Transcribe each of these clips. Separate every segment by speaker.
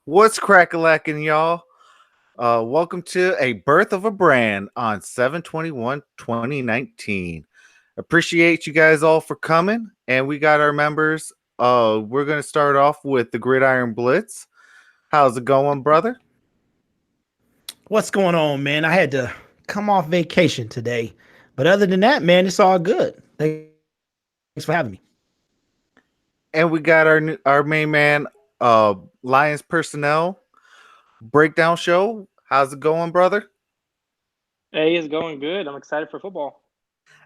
Speaker 1: What's crack-a-lackin', y'all? Welcome to a birth of a brand on 7/21/2019. Appreciate you guys all for coming, and we got our members. We're gonna start off with the Gridiron Blitz. How's it going, brother?
Speaker 2: What's going on, man? I had to come off vacation today. But other than that, man, it's all good. Thanks for having me.
Speaker 1: And we got our main man, Lions Personnel Breakdown Show. How's it going, brother?
Speaker 3: Hey, it's going good. I'm excited for football.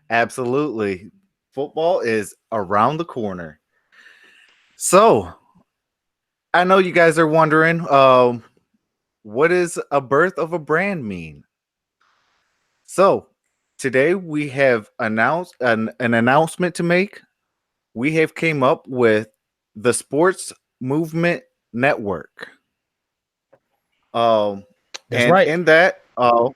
Speaker 1: Absolutely. Football is around the corner. So, I know you guys are wondering, what does a birth of a brand mean? So, today we have announced an announcement to make. We have came up with the Sports Movement Network. Um,
Speaker 2: That's
Speaker 1: and
Speaker 2: right.
Speaker 1: in that, I'm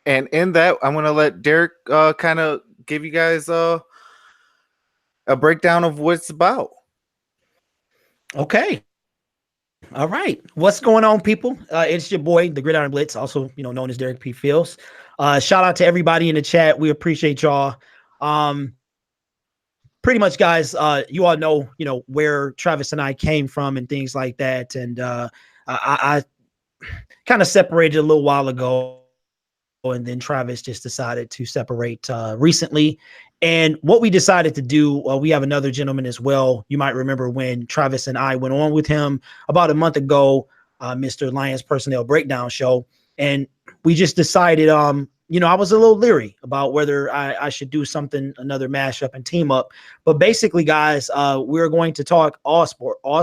Speaker 1: gonna let Derek kind of give you guys a breakdown of what it's about.
Speaker 2: Okay. All right. What's going on, people? It's your boy, the Gridiron Blitz, also known as Derek P. Fields. Shout out to everybody in the chat. We appreciate y'all. Pretty much, guys. You all know where Travis and I came from and things like that. And I kind of separated a little while ago, and then Travis just decided to separate recently. And what we decided to do, we have another gentleman as well. You might remember when Travis and I went on with him about a month ago, Mr. Lions Personnel Breakdown Show. And we just decided, I was a little leery about whether I should do something, another mashup and team up. But basically, guys, we're going to talk all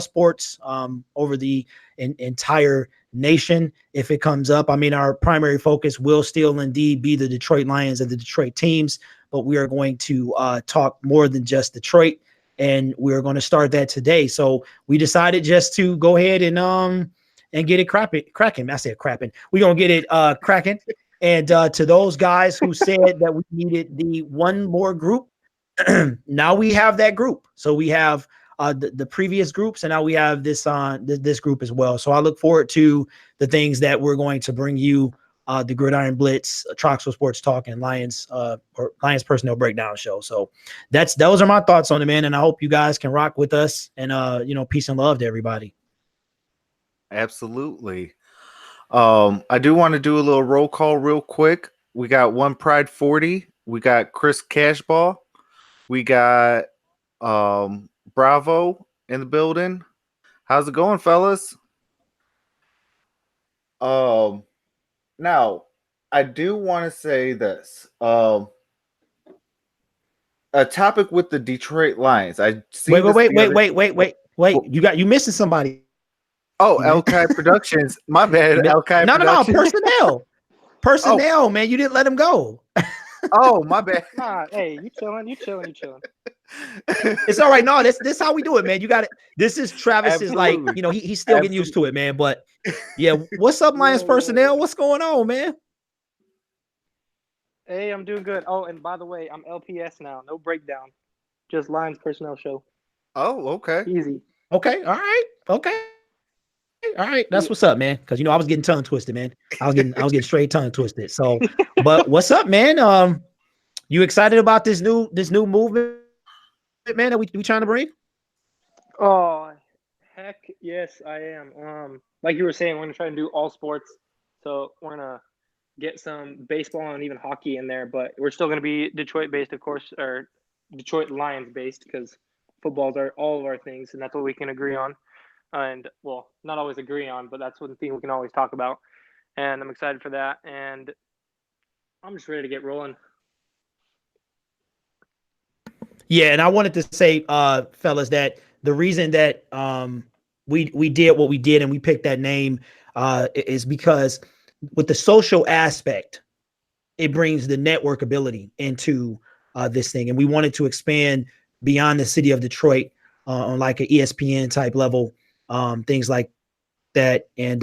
Speaker 2: sports over the entire nation if it comes up. I mean, our primary focus will still indeed be the Detroit Lions and the Detroit teams, but we are going to talk more than just Detroit, and we're going to start that today. So we decided just to go ahead and get it cracking. I said cracking. We're gonna get it cracking. And to those guys who said that we needed the one more group, now we have that group. So we have the previous groups, and now we have this group as well. So I look forward to the things that we're going to bring you, the Gridiron Blitz, Troxel Sports Talk, and Lions Personnel Breakdown Show. So those are my thoughts on it, man. And I hope you guys can rock with us. And peace and love to everybody.
Speaker 1: Absolutely. I do want to do a little roll call real quick. We got one Pride 40. We got Chris Cashball. We got Bravo in the building. How's it going, fellas? Now I do want to say this. A topic with the Detroit Lions. I see.
Speaker 2: Wait. You missing somebody.
Speaker 1: Oh, Elkai Productions. My bad. Elkai
Speaker 2: No.
Speaker 1: Productions.
Speaker 2: Personnel, man. You didn't let him go.
Speaker 1: Oh, my bad.
Speaker 3: Nah, hey, you chilling.
Speaker 2: It's all right. No, this how we do it, man. You got it. This is Travis's, like, he's still getting used to it, man. But yeah, what's up, Lions Personnel? What's going on, man?
Speaker 3: Hey, I'm doing good. Oh, and by the way, I'm LPS now. No breakdown. Just Lions Personnel Show.
Speaker 1: Oh, okay.
Speaker 3: Easy.
Speaker 2: Okay. All right. Okay. All right. That's what's up, man. Because I was getting tongue twisted, man. I was getting straight tongue twisted. So, but what's up, man? You excited about this new movement, man, that we trying to bring?
Speaker 3: Oh, heck yes, I am. Like you were saying, we're gonna try and do all sports. So we're gonna get some baseball and even hockey in there, but we're still gonna be Detroit based, of course, or Detroit Lions based, because footballs are all of our things, and that's what we can agree on. And well, not always agree on, but that's one thing we can always talk about. And I'm excited for that, and I'm just ready to get rolling.
Speaker 2: Yeah, and I wanted to say, fellas, that the reason that we did what we did and we picked that name is because with the social aspect, it brings the network ability into this thing, and we wanted to expand beyond the city of Detroit on like an ESPN type level. Things like that. And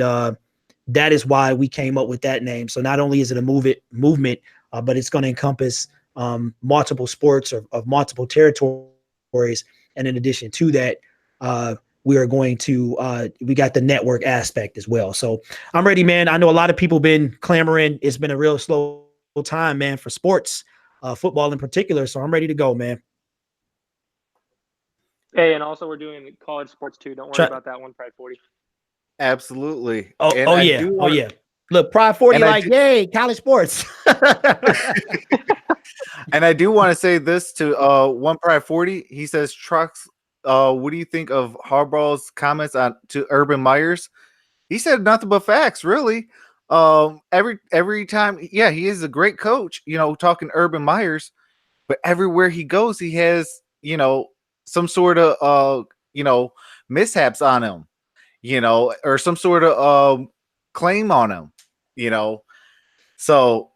Speaker 2: that is why we came up with that name. So not only is it a movement, but it's going to encompass multiple sports of multiple territories. And in addition to that, we are going to we got the network aspect as well. So I'm ready, man. I know a lot of people been clamoring. It's been a real slow time, man, for sports, football in particular. So I'm ready to go, man.
Speaker 3: Hey, and also we're doing college sports too. Don't worry about that one, Pride 40.
Speaker 1: Absolutely.
Speaker 2: Oh,
Speaker 1: I
Speaker 2: yeah.
Speaker 1: do
Speaker 2: Oh,
Speaker 1: want
Speaker 2: yeah. Look, Pride 40,
Speaker 1: and I
Speaker 2: like,
Speaker 1: do,
Speaker 2: yay, college sports.
Speaker 1: and I do want to say this to one Pride 40. He says, Trucks, what do you think of Harbaugh's comments on to Urban Myers? He said nothing but facts, really. Every time, yeah, he is a great coach, talking Urban Myers, but everywhere he goes, he has, some sort of mishaps on him, or some sort of claim on him, you know. So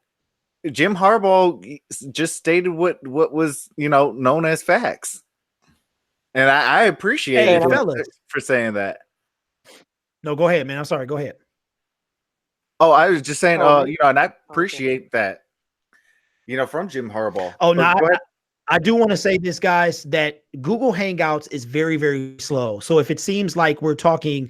Speaker 1: Jim Harbaugh just stated what was known as facts, and I
Speaker 2: Hey,
Speaker 1: appreciated him
Speaker 2: fellas.
Speaker 1: for saying that.
Speaker 2: No, go ahead, man. I'm sorry. Go ahead.
Speaker 1: Oh, I was just saying,
Speaker 3: Oh, me?
Speaker 1: and I
Speaker 3: Okay.
Speaker 1: appreciate that, from Jim Harbaugh.
Speaker 2: Oh, no,
Speaker 1: Go ahead.
Speaker 2: I do want to say this, guys, that Google Hangouts is very, very slow. So if it seems like we're talking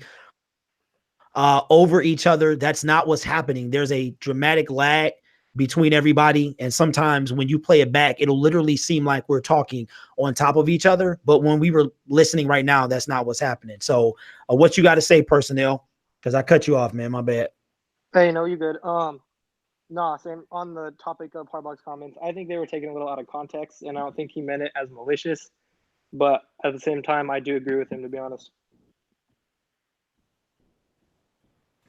Speaker 2: over each other, that's not what's happening. There's a dramatic lag between everybody. And sometimes when you play it back, it'll literally seem like we're talking on top of each other. But when we were listening right now, that's not what's happening. So what you got to say, personnel? Because I cut you off, man. My bad.
Speaker 3: Hey, no, you good. No, same on the topic of Harbaugh's comments. I think they were taken a little out of context, and I don't think he meant it as malicious. But at the same time, I do agree with him, to be honest.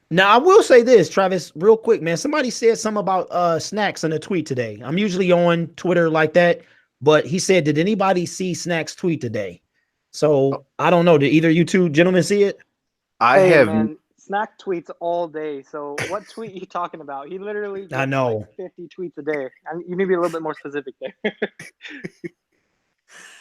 Speaker 2: Now, I will say this, Travis, real quick, man. Somebody said something about Snacks in a tweet today. I'm usually on Twitter like that, but he said, did anybody see Snacks tweet today? So I don't know. Did either you two gentlemen see it?
Speaker 3: Hey, man, Snack tweets all day. So what tweet you talking about? He literally gets
Speaker 2: I know.
Speaker 3: like 50 tweets a day. And you need to be a little bit more specific there.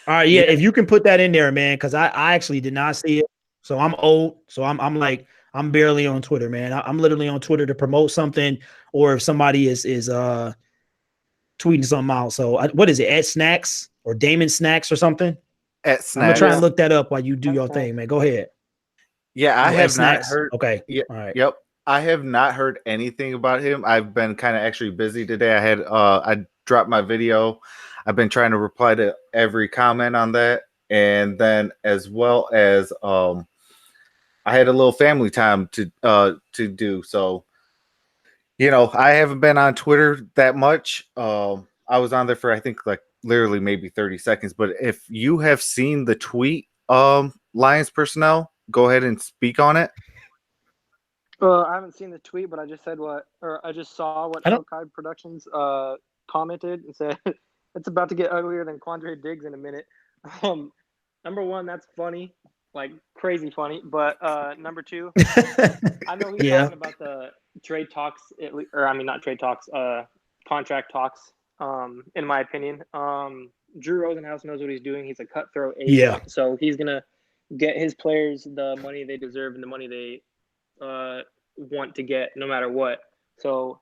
Speaker 2: All right, yeah, if you can put that in there, man, because I actually did not see it. So I'm old. So I'm like, I'm barely on Twitter, man. I'm literally on Twitter to promote something, or if somebody is tweeting something out. So what is it, at Snacks or Damon Snacks or something?
Speaker 1: At
Speaker 2: I'm gonna
Speaker 1: Snacks.
Speaker 2: try and look that up while you do
Speaker 3: At
Speaker 2: your
Speaker 3: Snacks.
Speaker 2: thing, man. Go ahead.
Speaker 1: Yeah, I have not heard.
Speaker 2: Okay.
Speaker 1: Yeah,
Speaker 2: All right.
Speaker 1: Yep. I have not heard anything about him. I've been kind of actually busy today. I dropped my video. I've been trying to reply to every comment on that, and then as well as I had a little family time to do. So I haven't been on Twitter that much. I was on there for I think like literally maybe 30 seconds. But if you have seen the tweet, Lions personnel, go ahead and speak on it.
Speaker 3: I haven't seen the tweet, but I just saw what
Speaker 2: I don't.
Speaker 3: Showkai Productions commented and said it's about to get uglier than Quandre Diggs in a minute. Number one, that's funny, like crazy funny. But number two, I know he's talking about the trade talks, or I mean not trade talks, contract talks. In my opinion, Drew Rosenhaus knows what he's doing. He's a cutthroat agent,
Speaker 2: Yeah.
Speaker 3: so he's gonna get his players the money they deserve and the money they want to get no matter what. So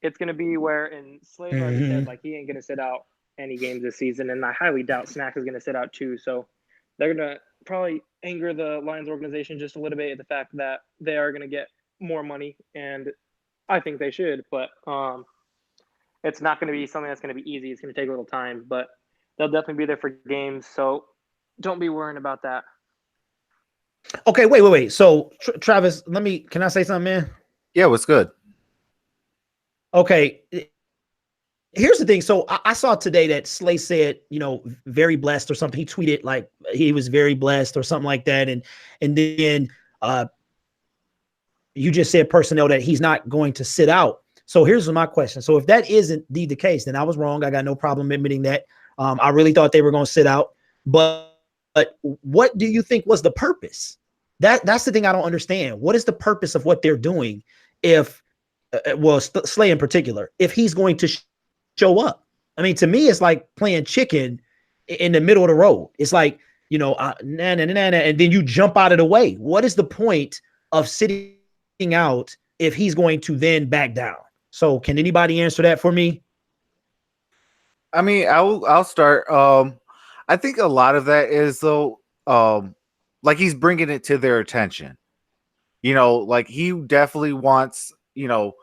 Speaker 3: it's going to be where, and Slade already said, like, he ain't going to sit out any games this season, and I highly doubt Snack is going to sit out too. So they're going to probably anger the Lions organization just a little bit at the fact that they are going to get more money, and I think they should, but it's not going to be something that's going to be easy. It's going to take a little time, but they'll definitely be there for games, so don't be worrying about that.
Speaker 2: Okay, wait. So, Travis, can I say something, man?
Speaker 1: Yeah, what's good?
Speaker 2: Okay. Here's the thing. So I saw today that Slay said, very blessed or something. He tweeted like he was very blessed or something like that. And then you just said personnel that he's not going to sit out. So here's my question. So if that is indeed the case, then I was wrong. I got no problem admitting that. I really thought they were going to sit out. But what do you think was the purpose? That's the thing I don't understand. What is the purpose of what they're doing if, Slay in particular, if he's going to show up? I mean, to me, it's like playing chicken in the middle of the road. It's like, and then you jump out of the way. What is the point of sitting out if he's going to then back down? So can anybody answer that for me?
Speaker 1: I mean, I'll start. I think a lot of that is though, like he's bringing it to their attention. You know, like he definitely wants, you know,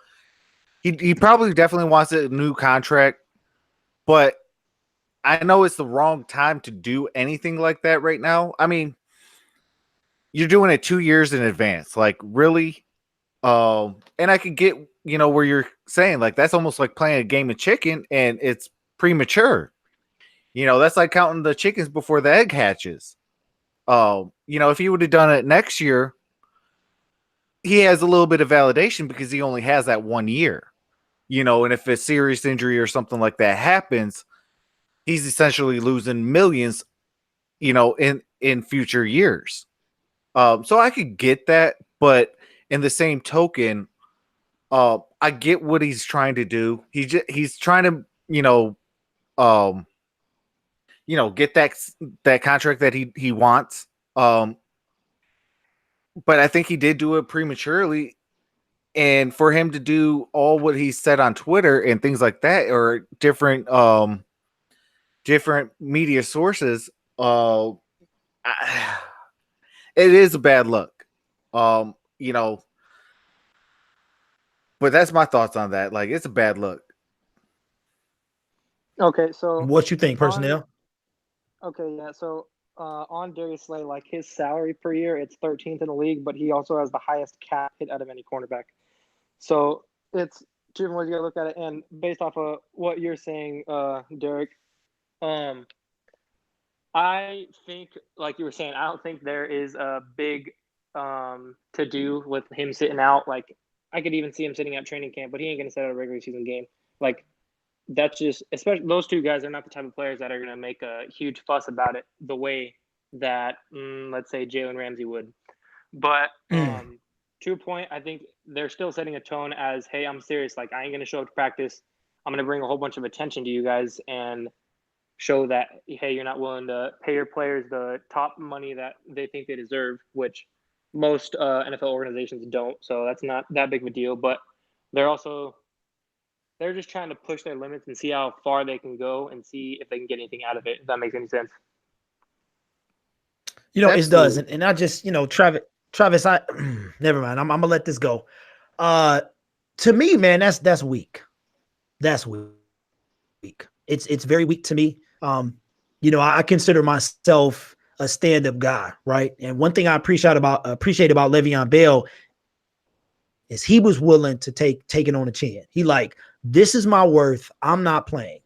Speaker 1: he probably definitely wants a new contract, but I know it's the wrong time to do anything like that right now. I mean, you're doing it 2 years in advance. Like, really? And I could get, you know, where you're saying like that's almost like playing a game of chicken and it's premature. You know, that's like counting the chickens before the egg hatches. You know, if he would have done it next year, he has a little bit of validation because he only has that 1 year. You know, and if a serious injury or something like that happens, he's essentially losing millions, you know, in future years. So I could get that, but in the same token, I get what he's trying to do. He's trying to, um, get that contract that he wants. But I think he did do it prematurely, and for him to do all what he said on Twitter and things like that, or different media sources, it is a bad look. You know, but that's my thoughts on that. Like, it's a bad look.
Speaker 3: Okay, so
Speaker 2: What you think,
Speaker 3: on
Speaker 2: personnel?
Speaker 3: okay, yeah, so on Darius Slay, like his salary per year, it's 13th in the league, but he also has the highest cap hit out of any cornerback. So it's two different ways you gotta look at it. And based off of what you're saying, Derek, um, I think, like you were saying, I don't think there is a big to do with him sitting out. Like, I could even see him sitting out training camp, but he ain't gonna set out a regular season game. Like, that's just, especially those two guys are not the type of players that are gonna make a huge fuss about it the way that let's say Jalen Ramsey would. But to a point, I think they're still setting a tone as, hey, I'm serious. Like, I ain't gonna show up to practice. I'm gonna bring a whole bunch of attention to you guys and show that, hey, you're not willing to pay your players the top money that they think they deserve, which most NFL organizations don't. So that's not that big of a deal. But they're just trying to push their limits and see how far they can go and see if they can get anything out of it. If that makes any sense.
Speaker 2: You know, it does,
Speaker 1: Absolutely.
Speaker 2: and I just, Travis, I never mind. I'm gonna let this go. To me, man, that's weak. That's weak. It's very weak to me. I consider myself a stand-up guy, right? And one thing I appreciate about Le'Veon Bell is he was willing to take it on the chin. He like, this is my worth. I'm not playing.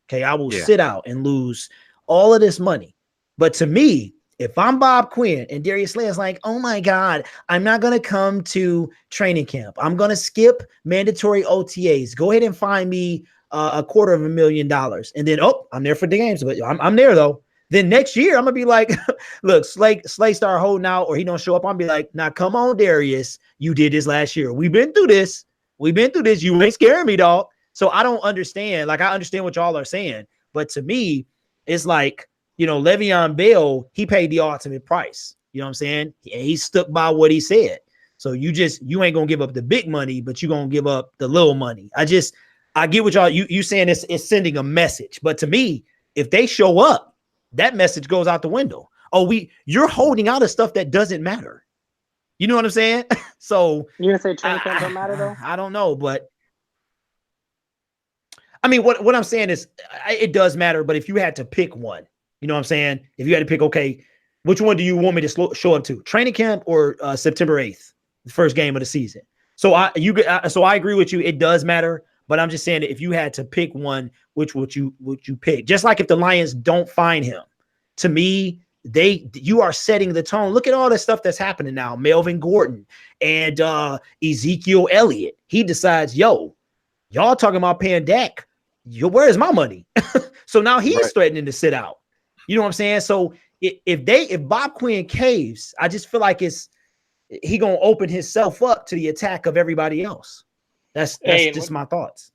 Speaker 2: Okay, I will sit out and lose all of this money. But to me, if I'm Bob Quinn and Darius Slay is like, oh my God, I'm not going to come to training camp. I'm going to skip mandatory OTAs. Go ahead and find me $250,000. And then, I'm there for the games, but I'm there though. Then next year, I'm going to be like, look, Slay start holding out or he don't show up. I'm going to be like, now come on, Darius. You did this last year. We've been through this. You ain't scaring me, dog. So I don't understand. Like, I understand what y'all are saying. But to me, it's like, Le'Veon Bell, he paid the ultimate price. You know what I'm saying? He stuck by what he said. So you ain't going to give up the big money, but you're going to give up the little money. I get what y'all, you saying it's sending a message. But to me, if they show up, that message goes out the window. You're holding out of stuff that doesn't matter. You know what I'm saying? So
Speaker 3: you're gonna say training camp don't matter though?
Speaker 2: I don't know, but I mean, what I'm saying is it does matter. But if you had to pick one, you know what I'm saying? If you had to pick, okay, which one do you want me to show up to? Training camp or September 8th, the first game of the season? So I agree with you. It does matter. But I'm just saying that if you had to pick one, which would you pick? Just like if the Lions don't find him, to me, you are setting the tone. Look at all the stuff that's happening now. Melvin Gordon and Ezekiel Elliott. He decides, y'all talking about paying Dak. Where is my money? So now he's threatening to sit out. You know what I'm saying? So if Bob Quinn caves, I just feel like he gonna open himself up to the attack of everybody else. That's just my thoughts.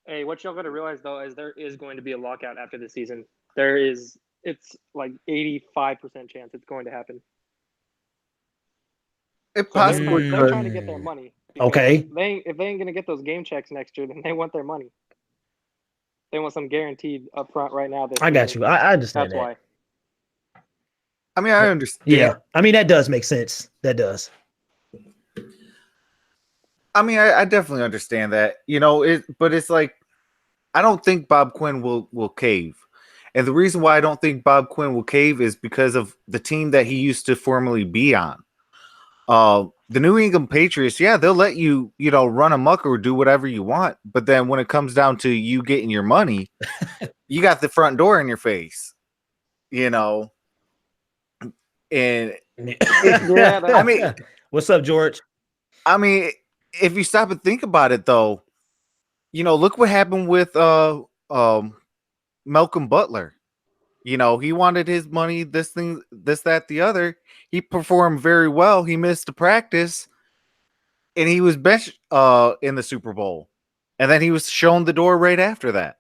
Speaker 3: Hey, what y'all got to realize though is there is going to be a lockout after the season. It's like 85% chance it's going to happen.
Speaker 1: It possibly
Speaker 3: they're trying to get their money.
Speaker 2: Okay.
Speaker 3: If they ain't gonna get those game checks next year, then they want their money. They want some guaranteed up front right now.
Speaker 2: I got you. I understand
Speaker 3: That's why.
Speaker 1: I mean, I understand.
Speaker 2: Yeah, I mean that does make sense. That does.
Speaker 1: I mean, I definitely understand that. But it's like I don't think Bob Quinn will cave. And the reason why I don't think Bob Quinn will cave is because of the team that he used to formerly be on. The New England Patriots, yeah, they'll let you, run amok or do whatever you want. But then when it comes down to you getting your money, you got the front door in your face, And
Speaker 3: Yeah,
Speaker 1: I mean,
Speaker 2: what's up, George?
Speaker 1: I mean, if you stop and think about it, though, look what happened with Malcolm Butler. He wanted his money, this thing, this, that, the other. He performed very well. He missed the practice, and he was benched in the Super Bowl. And then he was shown the door right after that.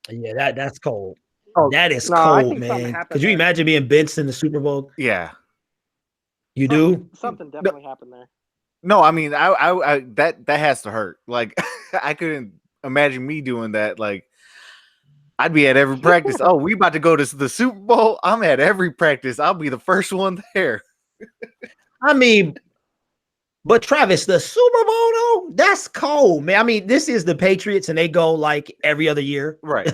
Speaker 2: Yeah, that's cold.
Speaker 3: Oh,
Speaker 2: That is
Speaker 3: no, I
Speaker 2: cold,
Speaker 3: think something
Speaker 2: man.
Speaker 3: happened
Speaker 2: Could you
Speaker 3: there.
Speaker 2: imagine being benched in the Super Bowl?
Speaker 1: Yeah.
Speaker 2: You do?
Speaker 3: Something definitely happened there.
Speaker 1: No, I mean, I that has to hurt. Like, I couldn't imagine me doing that. Like, I'd be at every practice. Oh, we about to go to the Super Bowl. I'm at every practice. I'll be the first one there.
Speaker 2: I mean, but Travis, the Super Bowl, though, that's cold, man. I mean, this is the Patriots, and they go like every other year.
Speaker 1: Right.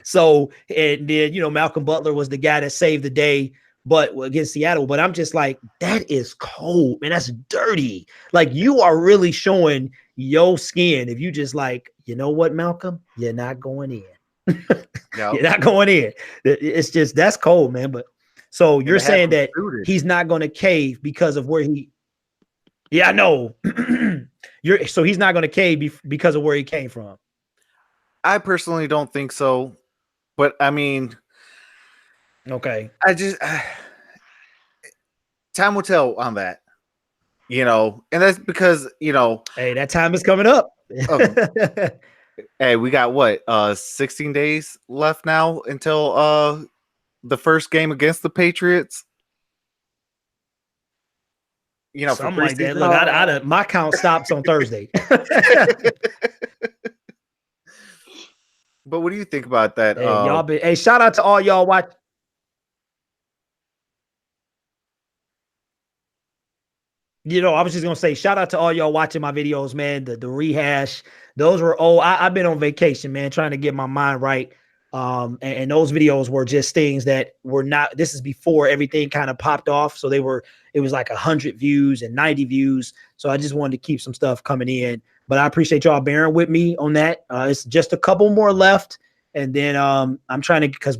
Speaker 2: So, and then, Malcolm Butler was the guy that saved the day, but against Seattle. But I'm just like, that is cold, man. That's dirty. Like, you are really showing your skin if you just like, you know what, Malcolm, you're not going in. You're not going in. It's just, that's cold, man. But so you're saying that he's not going to cave because of where he. Yeah, I know. So he's not going to cave because of where he came from.
Speaker 1: I personally don't think so, but I mean,
Speaker 2: okay.
Speaker 1: I just time will tell on that, and that's because
Speaker 2: hey, that time is coming up.
Speaker 1: Hey, we got what 16 days left now until the first game against the Patriots.
Speaker 2: Something like that. Look, my count stops on Thursday.
Speaker 1: But what do you think about that?
Speaker 2: Hey, shout out to all y'all watch. I was just gonna say, shout out to all y'all watching my videos, man. The rehash, those were I've been on vacation, man, trying to get my mind right. And those videos were just things that were not. This is before everything kind of popped off, so it was like 100 views and 90 views. So I just wanted to keep some stuff coming in. But I appreciate y'all bearing with me on that. It's just a couple more left, and then I'm trying to because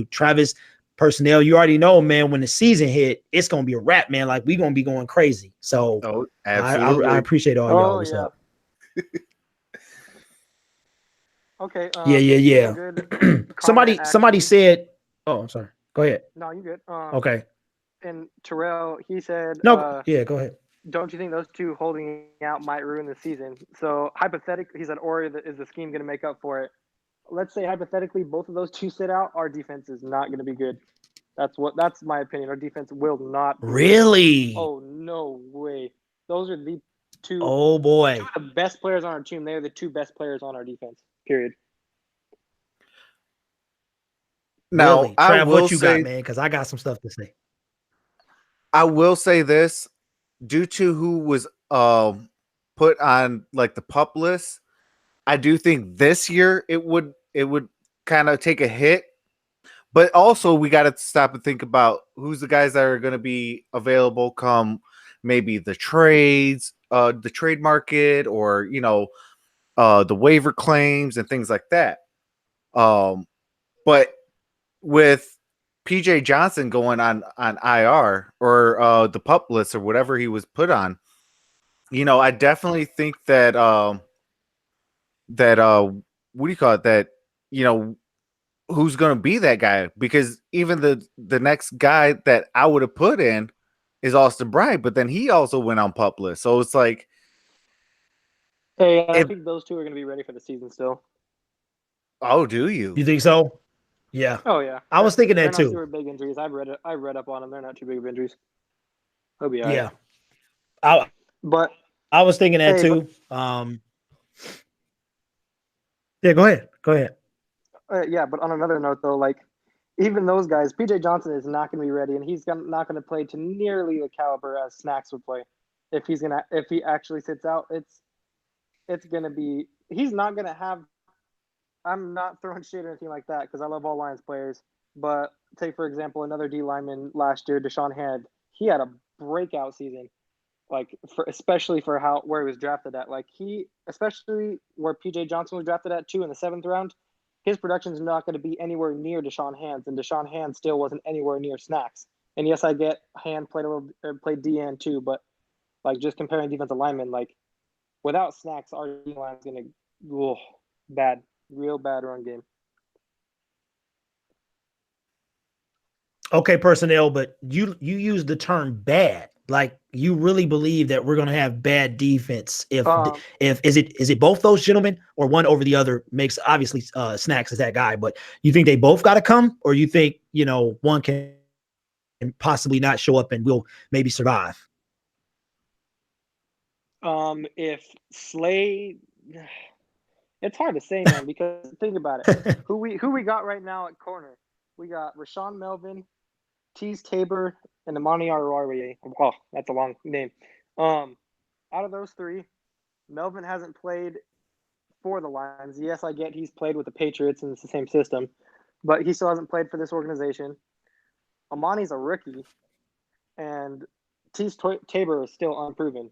Speaker 2: Travis personnel, you already know, man. When the season hit, it's gonna be a wrap, man. Like we gonna be going crazy. So
Speaker 1: absolutely,
Speaker 2: I appreciate all y'all. What's up?
Speaker 3: Okay.
Speaker 2: Yeah. Somebody said. Oh, I'm sorry. Go ahead.
Speaker 3: No, you good.
Speaker 2: Okay.
Speaker 3: And Terrell, he said.
Speaker 2: No. Yeah. Go ahead.
Speaker 3: Don't you think those two holding out might ruin the season? So hypothetically, he said, or is the scheme going to make up for it? Let's say hypothetically, both of those two sit out. Our defense is not going to be good. That's my opinion. Our defense will not.
Speaker 2: Really?
Speaker 3: Oh no way! Those are the two.
Speaker 2: Oh boy!
Speaker 3: Two of the best players on our team. They are the two best players on our defense. Period.
Speaker 1: Now,
Speaker 2: really? Trav, what you got, man? Because I got some stuff to say.
Speaker 1: I will say this, due to who was put on like the PUP list, I do think this year it would kind of take a hit. But also we got to stop and think about who's the guys that are going to be available come maybe the trades, the trade market, or the waiver claims and things like that. But with PJ Johnson going on IR or the PUP list or whatever he was put on, I definitely think that what do you call it? That who's going to be that guy? Because even the next guy that I would have put in is Austin Bryant, but then he also went on PUP list, so it's like,
Speaker 3: hey, I think those two are going to be ready for the season still.
Speaker 1: Oh, do you?
Speaker 2: You think so? Yeah.
Speaker 3: Oh yeah.
Speaker 2: I was thinking that too.
Speaker 3: They're not super big injuries. I've read up on them. They're not too big of injuries. They'll be all
Speaker 2: yeah.
Speaker 3: right. But
Speaker 2: I was thinking that too. Yeah, go ahead.
Speaker 3: Yeah, but on another note though, like even those guys, PJ Johnson is not going to be ready, and he's not going to play to nearly the caliber as Snacks would play. If he actually sits out, it's going to be he's not going to have. I'm not throwing shade or anything like that because I love all Lions players. But take for example another D lineman last year, Deshaun Hand. He had a breakout season, like especially for where he was drafted at. Like especially where PJ Johnson was drafted at too in the 7th round. His production is not going to be anywhere near Deshaun Hand's, and Deshaun Hand still wasn't anywhere near Snacks. And yes, I get Hand played DN too, but like just comparing defensive linemen, like without Snacks, our D line is going to bad, real bad run game.
Speaker 2: Okay, personnel, but you use the term bad. Like you really believe that we're going to have bad defense if is it both those gentlemen or one over the other makes obviously Snacks is that guy, but you think they both got to come, or you think one can possibly not show up and will maybe survive?
Speaker 3: If Slay, it's hard to say, man, because think about it. who we got right now at corner? We got Rashawn Melvin, Tease Tabor, and Amani Arroyo. Oh, that's a long name. Out of those 3, Melvin hasn't played for the Lions. Yes, I get he's played with the Patriots and it's the same system, but he still hasn't played for this organization. Amani's a rookie, and Tease Tabor is still unproven.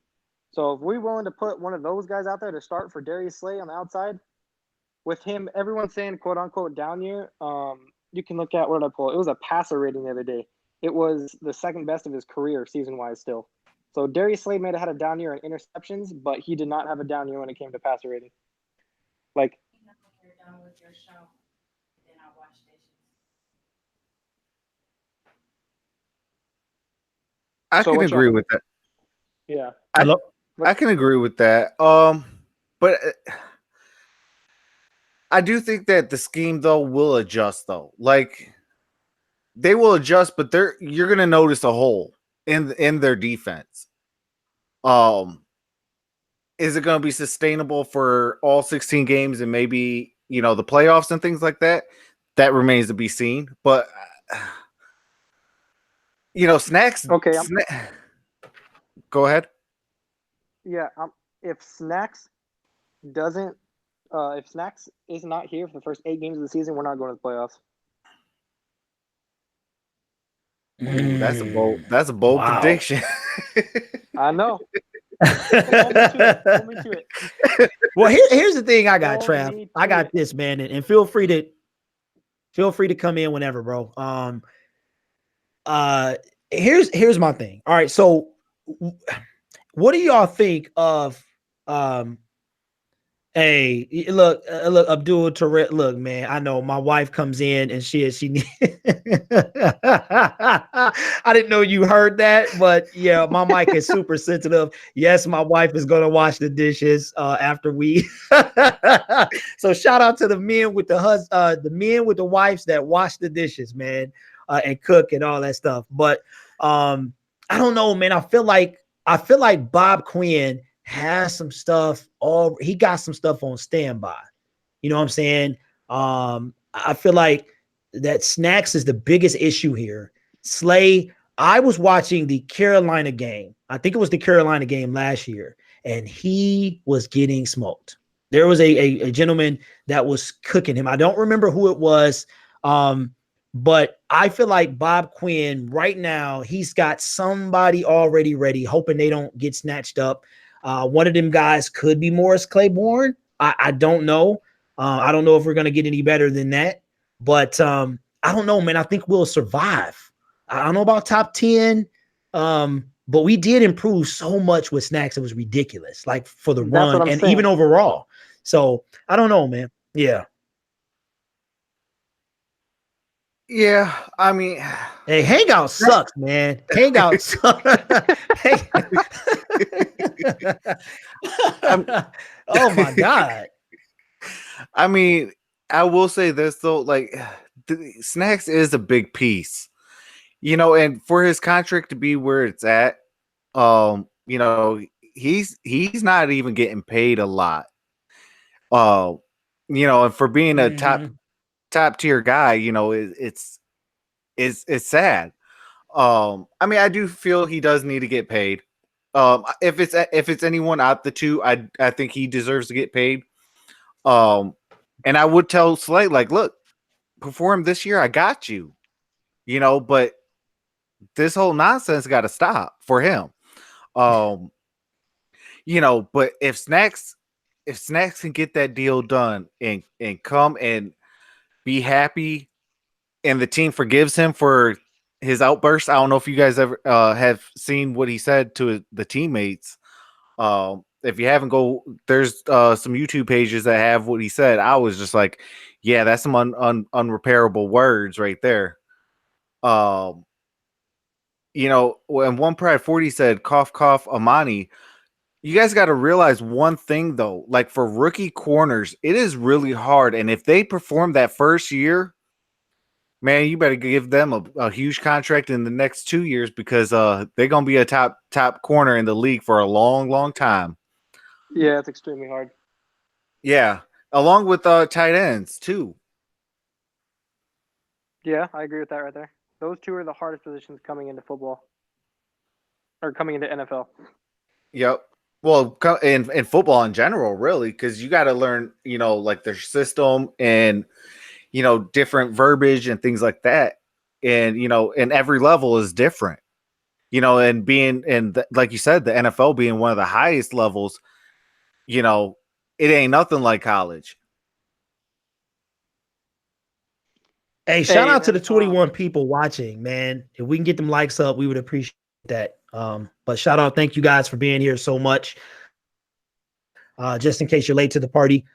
Speaker 3: So if we're willing to put one of those guys out there to start for Darius Slay on the outside, with him, everyone's saying quote unquote down year. You can look at what did I pull? It was a passer rating the other day. It was the 2nd best of his career season wise still. So Darius Slade may have had a down year in interceptions, but he did not have a down year when it came to passer rating. Like,
Speaker 4: you're done with your show, then I'll wash dishes.
Speaker 1: I can agree with that.
Speaker 3: Yeah.
Speaker 1: I can agree with that. But I do think that the scheme though will adjust though. Like they will adjust, but you're gonna notice a hole in their defense. Is it gonna be sustainable for all 16 games and maybe the playoffs and things like that? That remains to be seen. But Snacks.
Speaker 3: Okay.
Speaker 1: Go ahead.
Speaker 3: Yeah. If Snacks doesn't, if Snacks is not here for the first 8 games of the season, we're not going to the playoffs.
Speaker 1: Ooh, that's a bold prediction.
Speaker 3: I know. Hold me to it.
Speaker 2: Well, here's the thing I got, Trav. I got this, man, and feel free to come in whenever, bro. Here's my thing. All right, so what do y'all think of hey, look, Abdul Tourette. Look, man, I know my wife comes in and she I didn't know you heard that, but yeah, my mic is super sensitive. Yes, my wife is gonna wash the dishes after we. So shout out to the men with the men with the wives that wash the dishes, man, and cook and all that stuff. But I don't know, man. I feel like Bob Quinn has some stuff. He got some stuff on standby. You know what I'm saying? I feel like that Snacks is the biggest issue here. Slay, I was watching the Carolina game. I think it was the Carolina game last year, and he was getting smoked. There was a gentleman that was cooking him. I don't remember who it was, but I feel like Bob Quinn right now, he's got somebody already ready, hoping they don't get snatched up. One of them guys could be Morris Claiborne. I don't know. I don't know if we're going to get any better than that. But I don't know, man. I think we'll survive. I don't know about top 10, but we did improve so much with Snacks. It was ridiculous, like for the run and even overall. So I don't know, man. Yeah.
Speaker 1: Yeah, I mean,
Speaker 2: hey, Hangout sucks, man. Hangout sucks. Oh my God.
Speaker 1: I mean, I will say this though, like Snacks is a big piece, and for his contract to be where it's at, he's not even getting paid a lot. And for being a top tier guy, it's is sad. I mean, I do feel he does need to get paid. If it's anyone out the two, I think he deserves to get paid. And I would tell Slay, like, look, perform this year, I got you. But this whole nonsense got to stop for him. But if Snacks can get that deal done and come and be happy, and the team forgives him for his outburst. I don't know if you guys ever have seen what he said to the teammates. If you haven't, there's some YouTube pages that have what he said. I was just like, yeah, that's some unrepairable words right there. When One Pride 40 said, cough, cough, Amani. You guys got to realize one thing, though. Like, for rookie corners, it is really hard. And if they perform that first year, man, you better give them a huge contract in the next 2 years, because they're going to be a top corner in the league for a long, long time.
Speaker 3: Yeah, it's extremely hard.
Speaker 1: Yeah, along with tight ends, too.
Speaker 3: Yeah, I agree with that right there. Those two are the hardest positions coming into football. Or coming into NFL.
Speaker 1: Yep. Well, in football in general, really, because you got to learn, like their system and, different verbiage and things like that. And, and every level is different, and being, like you said, the NFL being one of the highest levels, it ain't nothing like college.
Speaker 2: Hey, shout out to the 21 people watching, man. If we can get them likes up, we would appreciate that. But shout out, thank you guys for being here so much. Just in case you're late to the party,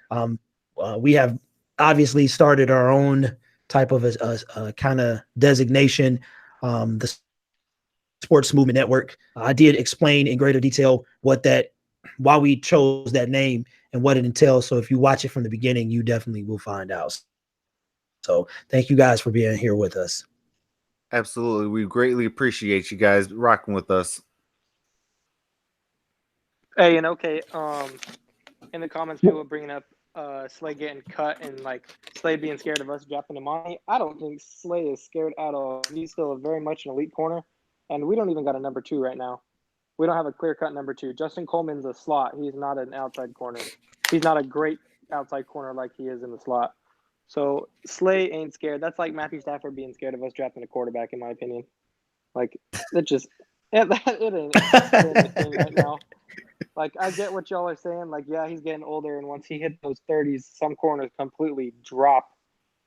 Speaker 2: we have obviously started our own type of a kind of designation, the Sports Movement Network. I did explain in greater detail why we chose that name and what it entails. So if you watch it from the beginning, you definitely will find out. So thank you guys for being here with us.
Speaker 1: Absolutely. We greatly appreciate you guys rocking with us.
Speaker 3: Hey, and okay, in the comments, people bringing up Slay getting cut and like Slay being scared of us dropping the money. I don't think Slay is scared at all. He's still very much an elite corner, and we don't even got a number 2 right now. We don't have a clear-cut number 2. Justin Coleman's a slot. He's not an outside corner. He's not a great outside corner like he is in the slot. So Slay ain't scared. That's like Matthew Stafford being scared of us drafting a quarterback, in my opinion. Like, it ain't anything right now. Like, I get what y'all are saying. Like, yeah, he's getting older, and once he hits those 30s, some corners completely drop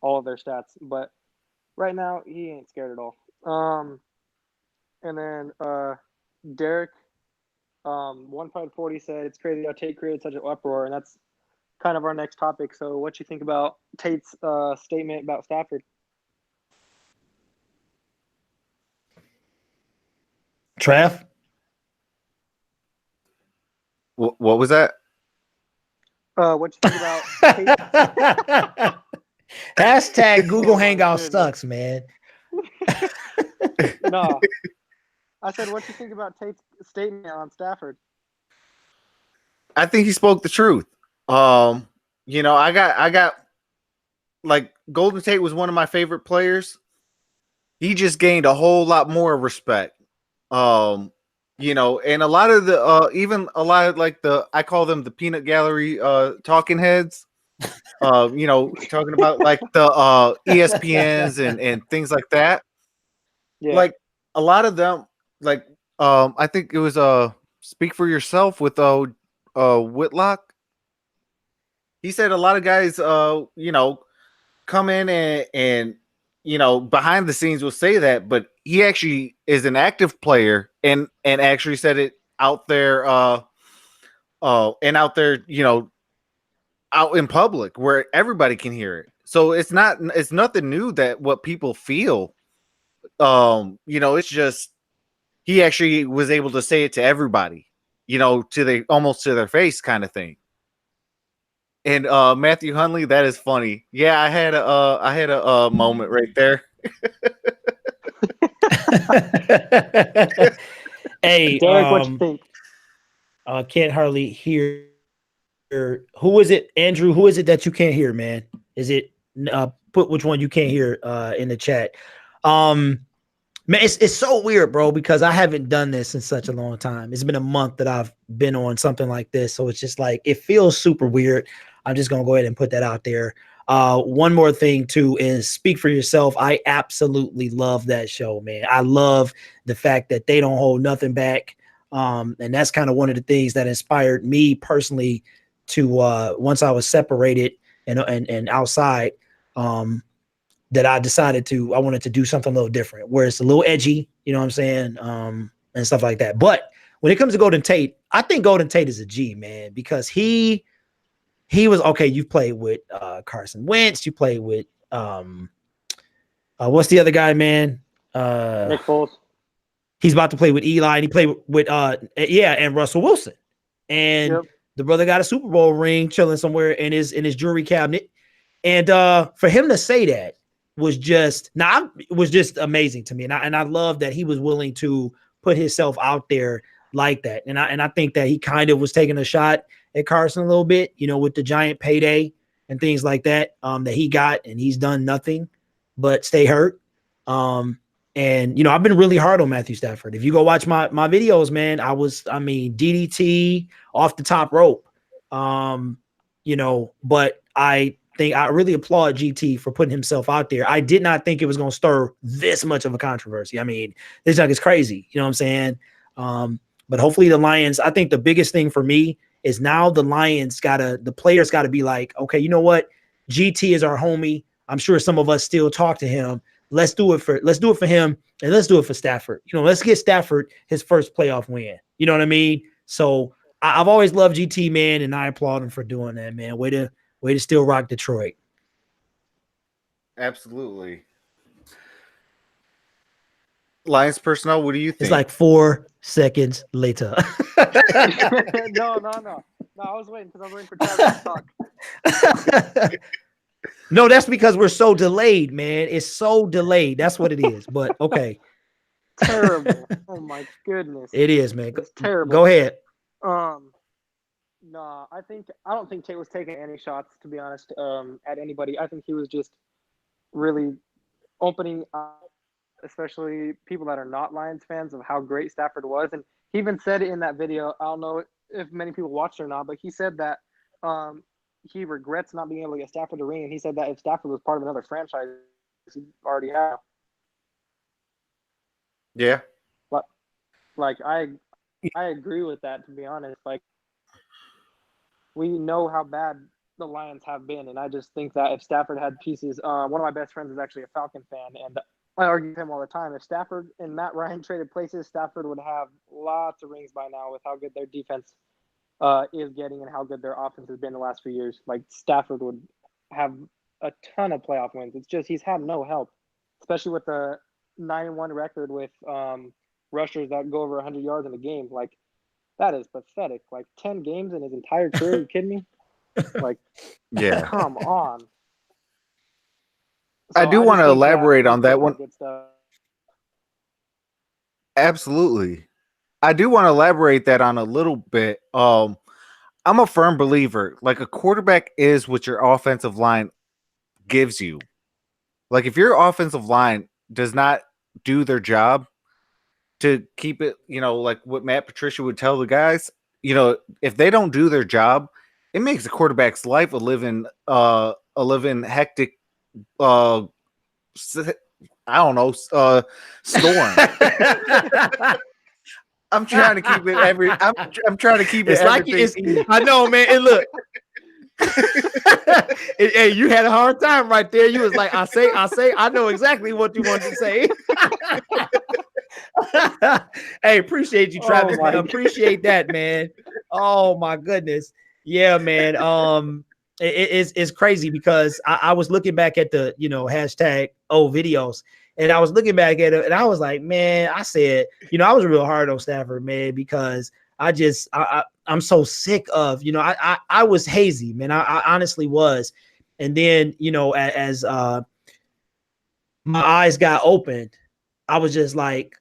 Speaker 3: all of their stats. But right now, he ain't scared at all. And then Derek, 1.40 said, it's crazy how Tate created such an uproar, and that's kind of our next topic. So what you think about Tate's statement about Stafford?
Speaker 2: Trav?
Speaker 1: What was that?
Speaker 3: What you think about Tate?
Speaker 2: Hashtag Google Hangout sucks, man.
Speaker 3: No. I said, what you think about Tate's statement on Stafford?
Speaker 1: I think he spoke the truth. I got like Golden Tate was one of my favorite players. He just gained a whole lot more respect. And a lot of the even a lot of like I call them the peanut gallery talking heads. Talking about like the ESPNs and things like that.
Speaker 3: Yeah.
Speaker 1: Like a lot of them, like I think it was Speak for Yourself with Whitlock. He said a lot of guys come in and behind the scenes will say that, but he actually is an active player and actually said it out there and out there, out in public where everybody can hear it. So it's nothing new that what people feel. It's just he actually was able to say it to everybody, almost to their face kind of thing. And Matthew Hunley, that is funny. Yeah, I had a moment right there.
Speaker 2: Hey,
Speaker 3: Derek, what you think?
Speaker 2: Can't hardly hear. Who is it, Andrew? Who is it that you can't hear, man? Is it put which one you can't hear in the chat? Man, it's so weird, bro, because I haven't done this in such a long time. It's been a month that I've been on something like this. So it's just like, it feels super weird. I'm just going to go ahead and put that out there. One more thing too is Speak for Yourself. I absolutely love that show, man. I love the fact that they don't hold nothing back. And that's kind of one of the things that inspired me personally to, once I was separated and outside, that I decided I wanted to do something a little different, where it's a little edgy, you know what I'm saying? And stuff like that. But when it comes to Golden Tate, I think Golden Tate is a G, man, because he was okay. You've played with Carson Wentz, you played with what's the other guy, man?
Speaker 3: Nick Foles.
Speaker 2: He's about to play with Eli, and he played with and Russell Wilson. And the brother got a Super Bowl ring chilling somewhere in his jewelry cabinet. And for him to say that was just amazing to me. And I love that he was willing to put himself out there like that. And I think that he kind of was taking a shot at Carson a little bit, you know, with the giant payday and things like that, that he got, and he's done nothing but stay hurt. And, you know, I've been really hard on Matthew Stafford. If you go watch my videos, man, DDT off the top rope, you know, but I think I really applaud GT for putting himself out there. I did not think it was going to stir this much of a controversy. I mean, this junk is crazy. You know what I'm saying? But hopefully the Lions, I think the biggest thing for me is now the Lions the players gotta be like, okay, you know what? GT is our homie. I'm sure some of us still talk to him. Let's do it for him, and let's do it for Stafford. You know, let's get Stafford his first playoff win. You know what I mean? So I've always loved GT, man, and I applaud him for doing that, man. Way to still rock Detroit.
Speaker 1: Absolutely. Lions personnel, what do you think?
Speaker 2: It's like 4 seconds later.
Speaker 3: No, I was waiting because I was waiting for Travis to talk.
Speaker 2: No, that's because we're so delayed, man. It's so delayed. That's what it is. But okay.
Speaker 3: Terrible. Oh my goodness.
Speaker 2: It is, man.
Speaker 3: It's terrible.
Speaker 2: Go ahead.
Speaker 3: No, I don't think Tate was taking any shots, to be honest, at anybody. I think he was just really opening up, especially people that are not Lions fans, of how great Stafford was. And he even said it in that video. I don't know if many people watched it or not, but he said that he regrets not being able to get Stafford a ring. And he said that if Stafford was part of another franchise, he'd already have.
Speaker 1: Yeah.
Speaker 3: But like I agree with that, to be honest. Like, we know how bad the Lions have been, and I just think that if Stafford had pieces, one of my best friends is actually a Falcon fan, and I argue with him all the time. If Stafford and Matt Ryan traded places, Stafford would have lots of rings by now with how good their defense is getting and how good their offense has been the last few years. Like, Stafford would have a ton of playoff wins. It's just he's had no help, especially with the 9-1 record with rushers that go over 100 yards in a game. Like, that is pathetic. Like, 10 games in his entire career. Are you kidding me? Like,
Speaker 1: yeah.
Speaker 3: Come on. So
Speaker 1: I do want to elaborate on that one.
Speaker 3: Good stuff.
Speaker 1: Absolutely. I do want to elaborate that on a little bit. I'm a firm believer. Like, a quarterback is what your offensive line gives you. Like, if your offensive line does not do their job to keep it, you know, like what Matt Patricia would tell the guys, you know, if they don't do their job, it makes the quarterback's life a living hectic, I don't know, storm. I'm trying to keep it I'm trying to keep it.
Speaker 2: It's like I know, man. And look, hey, you had a hard time right there. You was like, I know exactly what you wanted to say. Hey, appreciate you, Travis. Man. Appreciate that, man. Oh my goodness. Yeah, man. It's crazy because I was looking back at the, you know, hashtag old videos, and I was looking back at it, and I was like, man, I said, you know, I was real hard on Stafford, man, because I'm so sick of, you know, I was hazy, man. I honestly was. And then, you know, as my eyes got opened, I was just like,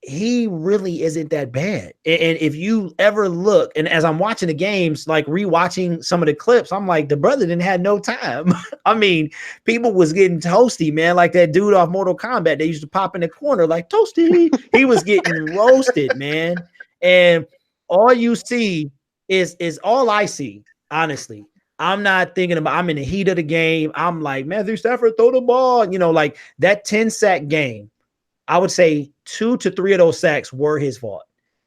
Speaker 2: he really isn't that bad. And if you ever look, and as I'm watching the games, like rewatching some of the clips, I'm like, the brother didn't have no time. I mean, people was getting toasty, man. Like that dude off Mortal Kombat, they used to pop in the corner like toasty. He was getting roasted, man. And all you see is all I see, honestly. I'm not thinking about, I'm in the heat of the game. I'm like, Matthew Stafford, throw the ball. You know, like that 10-sack game, I would say 2 to 3 of those sacks were his fault.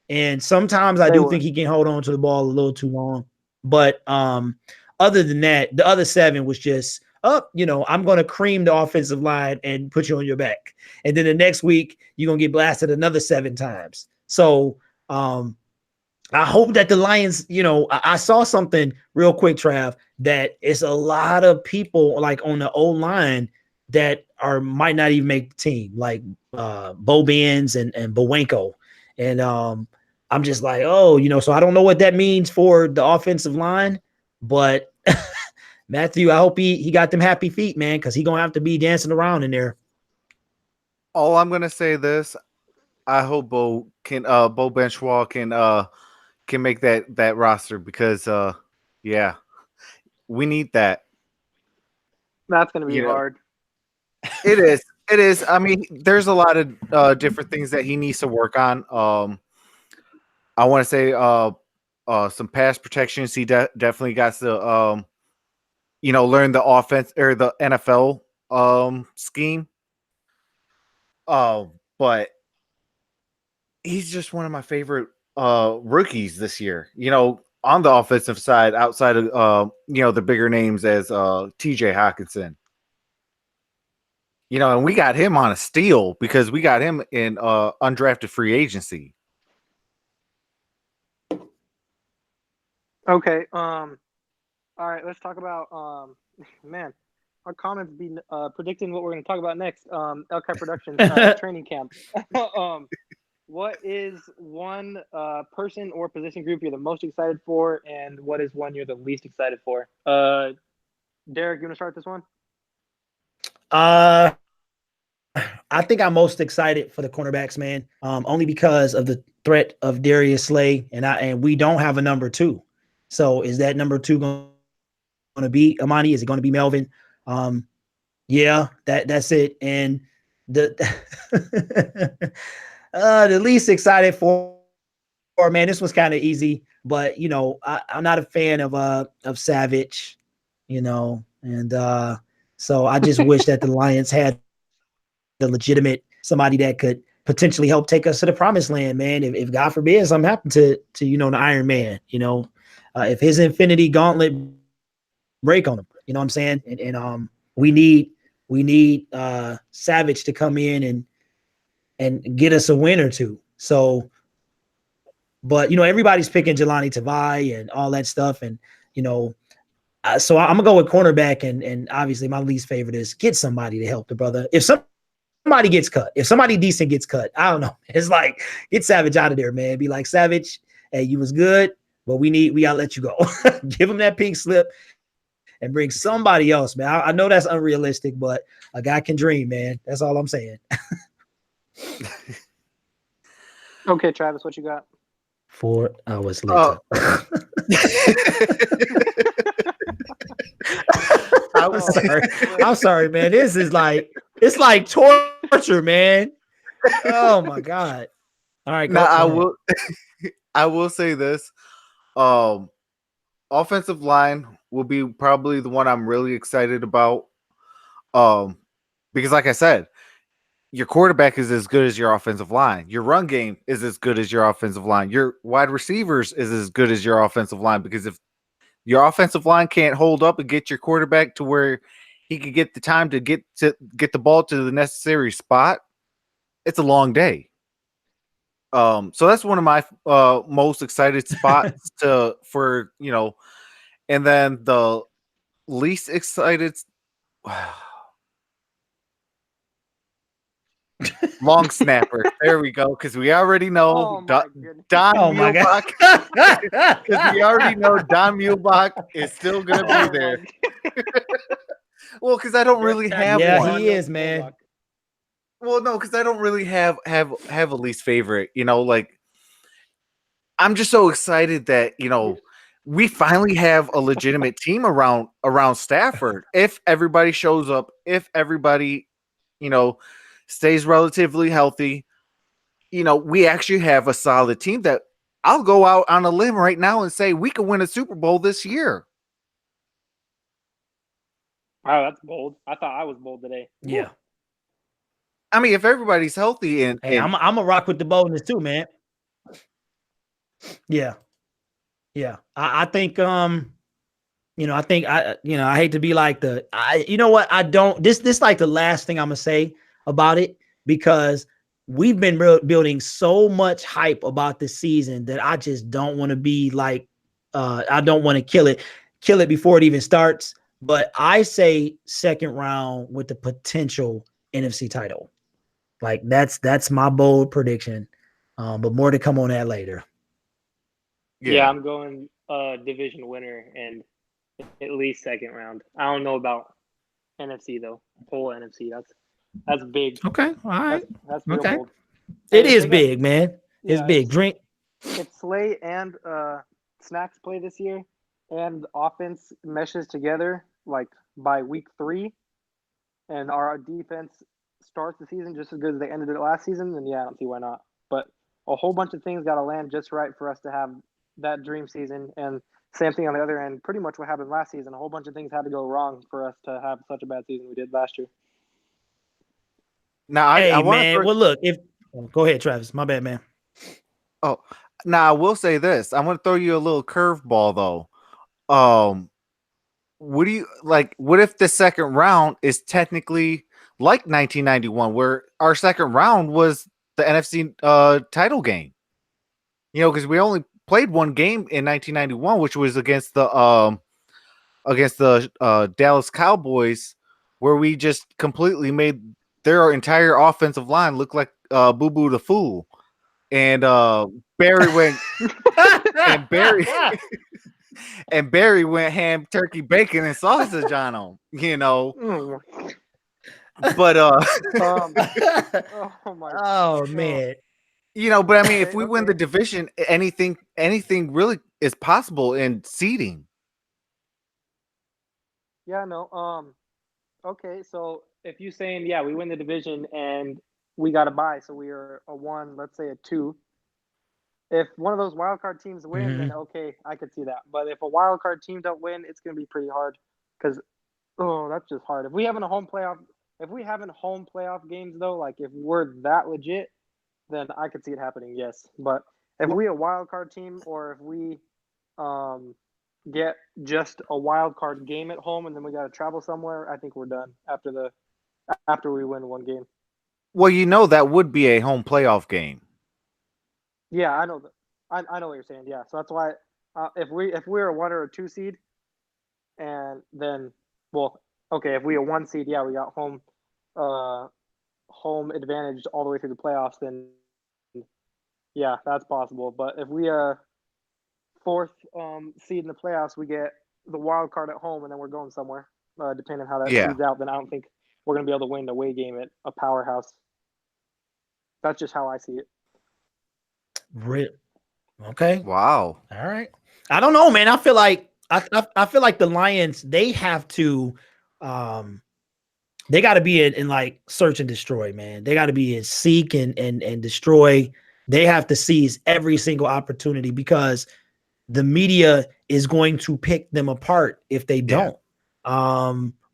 Speaker 2: And sometimes I do think he can hold on to the ball a little too long. But other than that, the other 7 was just up, I'm going to cream the offensive line and put you on your back. And then the next week, you're going to get blasted another 7 times. So I hope that the Lions, I saw something real quick, Trav, that it's a lot of people like on the O-line that might not even make the team, like Bo Benz and Bowenko. And I'm just like, so I don't know what that means for the offensive line, but Matthew, I hope he got them happy feet, man, because he's going to have to be dancing around in there.
Speaker 1: All I'm going to say this, I hope Bo Benchwall can make that roster because yeah, we need that.
Speaker 3: That's going to be hard.
Speaker 1: It is. It is. I mean, there's a lot of different things that he needs to work on. I want to say some pass protections. He definitely got to learn the offense or the NFL scheme. But he's just one of my favorite rookies this year. On the offensive side, outside of the bigger names as TJ Hawkinson. And we got him on a steal because we got him in undrafted free agency.
Speaker 3: Okay. All right. Let's talk about man. Our comments be predicting what we're going to talk about next. LCAP Productions training camp. What is one person or position group you're the most excited for, and what is one you're the least excited for? Derek, you want to start this one?
Speaker 2: I think I'm most excited for the cornerbacks, man. Only because of the threat of Darius Slay, and we don't have a number 2. So is that number 2 going to be Amani? Is it going to be Melvin? Yeah, that's it. And the the least excited for man, this was kind of easy, but I'm not a fan of Savage, and so I just wish that the Lions had the legitimate somebody that could potentially help take us to the promised land, man. If God forbid something happened to the Iron Man, if his Infinity Gauntlet break on him, you know what I'm saying? And we need Savage to come in and get us a win or two. So, but everybody's picking Jelani Tavai and all that stuff, and so I'm gonna go with cornerback, and obviously my least favorite is get somebody to help the brother. If somebody gets cut, if somebody decent gets cut, I don't know. It's like get Savage out of there, man. Be like, Savage, hey, you was good, but we gotta let you go. Give him that pink slip and bring somebody else, man. I know that's unrealistic, but a guy can dream, man. That's all I'm saying.
Speaker 3: Okay, Travis, what you got?
Speaker 2: 4 hours later. I'm sorry, man. This is it's like torture, man. Oh my God. All right.
Speaker 1: Now I will say this. Offensive line will be probably the one I'm really excited about. Because like I said, your quarterback is as good as your offensive line. Your run game is as good as your offensive line. Your wide receivers is as good as your offensive line. Because if your offensive line can't hold up and get your quarterback to where he could get the time to get the ball to the necessary spot, it's a long day. So that's one of my most excited spots for and then the least excited long snapper. There we go, because we already know Don Muhlbach. Because we already know Don Muhlbach is still gonna be there. Well, because I don't really have one.
Speaker 2: Yeah, he is, man.
Speaker 1: Well, no, because I don't really have a least favorite. Like I'm just so excited that we finally have a legitimate team around Stafford. If everybody shows up, if everybody you know stays relatively healthy, we actually have a solid team that I'll go out on a limb right now and say we could win a Super Bowl this year.
Speaker 3: Wow, that's bold. I thought I was bold today.
Speaker 2: Yeah.
Speaker 1: I mean, if everybody's healthy and
Speaker 2: Hey, I'm a rock with the boldness too, man. Yeah. Yeah. I think I think I hate to be like you know what? I don't this like the last thing I'm gonna say about it, because we've been building so much hype about this season that I just don't want to be like I don't want to kill it before it even starts. But I say second round with the potential NFC title. Like that's my bold prediction. But more to come on that later.
Speaker 3: Yeah, I'm going division winner and at least second round. I don't know about NFC though. Whole NFC. That's big.
Speaker 2: Okay. All right.
Speaker 3: That's real
Speaker 2: Okay.
Speaker 3: bold.
Speaker 2: It
Speaker 3: And
Speaker 2: is big, man. It's big. Drink.
Speaker 3: If Slay and Snacks play this year and the offense meshes together like by week 3 and our defense starts the season just as good as they ended it last season, then yeah, I don't see why not. But a whole bunch of things got to land just right for us to have that dream season. And same thing on the other end, pretty much what happened last season. A whole bunch of things had to go wrong for us to have such a bad season we did last year.
Speaker 1: Now, I want
Speaker 2: man. Well, look, go ahead, Travis. My bad, man.
Speaker 1: Oh, now I will say this. I'm going to throw you a little curveball though. What do you like? What if the second round is technically like 1991, where our second round was the NFC title game? Because we only played one game in 1991, which was against the Dallas Cowboys, where we just completely made their entire offensive line look like Boo Boo the Fool, and Barry went and Barry. And Barry went ham, turkey, bacon, and sausage on them, But
Speaker 3: oh my
Speaker 2: oh man.
Speaker 1: But I mean, if we win the division, anything really is possible in seeding.
Speaker 3: Yeah, no. Okay, so if you're saying we win the division and we got a bye, so we are a 1, let's say a 2. If one of those wild card teams win, then okay, I could see that. But if a wild card team don't win, it's gonna be pretty hard because that's just hard. If we having home playoff games though, like if we're that legit, then I could see it happening. Yes, but if we a wild card team or if we get just a wild card game at home and then we got to travel somewhere, I think we're done after we win one game.
Speaker 1: Well, that would be a home playoff game.
Speaker 3: Yeah, I know that. I know what you're saying. Yeah, so that's why if we're a 1 or a 2 seed, and then if we a 1 seed, we got home advantage all the way through the playoffs. Then yeah, that's possible. But if we 4th seed in the playoffs, we get the wild card at home, and then we're going somewhere. Depending on how that seeds out, then I don't think we're gonna be able to win the away game at a powerhouse. That's just how I see it.
Speaker 2: Okay.
Speaker 1: Wow.
Speaker 2: All right. I don't know, man. I feel like the Lions, they have to they got to be in like search and destroy, man. They got to be in seek and destroy. They have to seize every single opportunity because the media is going to pick them apart if they don't.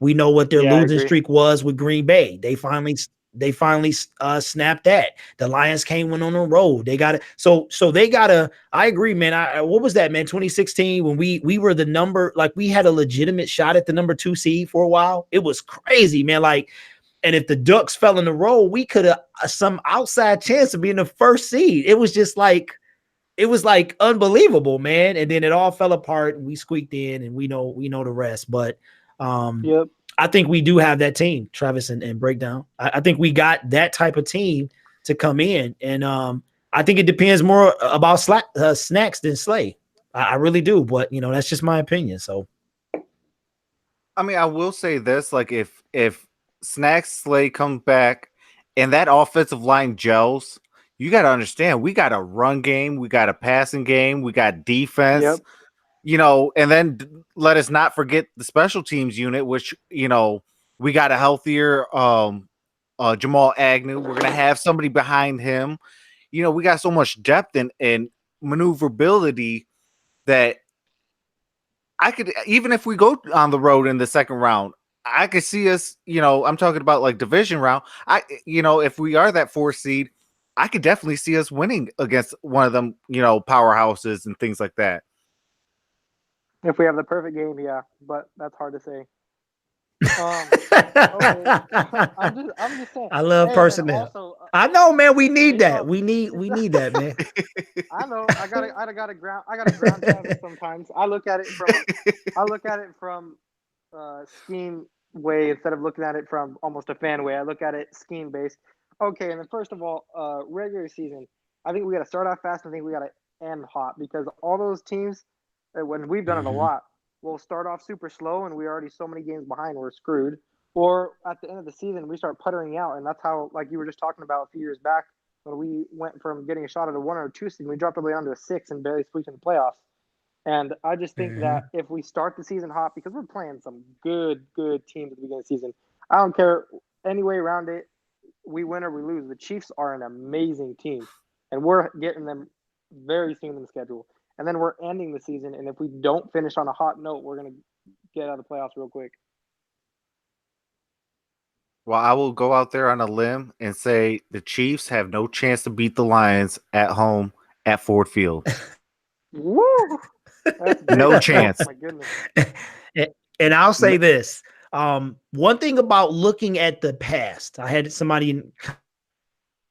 Speaker 2: We know what their losing streak was with Green Bay. They finally snapped that. The Lions went on the road. They got it. So they gotta. I agree, man. What was that, man? 2016 when we were the number, like we had a legitimate shot at the number 2 seed for a while. It was crazy, man. Like, and if the Ducks fell in the road, we could have some outside chance of being the 1st seed. It was just like, it was like unbelievable, man. And then it all fell apart and we squeaked in, and we know the rest. But I think we do have that team, Travis and Breakdown. I think we got that type of team to come in. And I think it depends more about Snacks than Slay. I really do. But, that's just my opinion. So,
Speaker 1: I mean, I will say this, like if Snacks, Slay come back and that offensive line gels, you got to understand we got a run game, we got a passing game, we got defense.
Speaker 3: Yep.
Speaker 1: And then let us not forget the special teams unit, which we got a healthier Jamal Agnew. We're gonna have somebody behind him. We got so much depth and maneuverability that I could, even if we go on the road in the second round, I could see us, I'm talking about like division round. If we are that 4th seed, I could definitely see us winning against one of them, powerhouses and things like that.
Speaker 3: If we have the perfect game, yeah, but that's hard to say. Okay. I'm just saying.
Speaker 2: I love
Speaker 3: Hey, and
Speaker 2: personnel.
Speaker 3: also,
Speaker 2: I know, man. We need
Speaker 3: based
Speaker 2: that.
Speaker 3: off,
Speaker 2: We need that, man.
Speaker 3: I know. I gotta ground Travis sometimes. I look at it from scheme way instead of looking at it from almost a fan way. I look at it scheme based. Okay, and then first of all, regular season. I think we got to start off fast. I think we got to end hot because all those teams, when we've done it a lot, will start off super slow and we're already so many games behind, we're screwed. Or at the end of the season, we start puttering out, and that's how, like you were just talking about a few years back, when we went from getting a shot at a 1 or 2 seed, we dropped all the way down to a 6 and barely squeaked in the playoffs. And I just think that if we start the season hot, because we're playing some good teams at the beginning of the season, I don't care any way around it, we win or we lose. The Chiefs are an amazing team, and we're getting them very soon in the schedule. And then we're ending the season, and if we don't finish on a hot note, we're going to get out of the playoffs real quick.
Speaker 1: Well, I will go out there on a limb and say the Chiefs have no chance to beat the Lions at home at Ford Field.
Speaker 3: Woo!
Speaker 1: No chance.
Speaker 3: Oh, my goodness.
Speaker 2: And I'll say this. One thing about looking at the past, I had somebody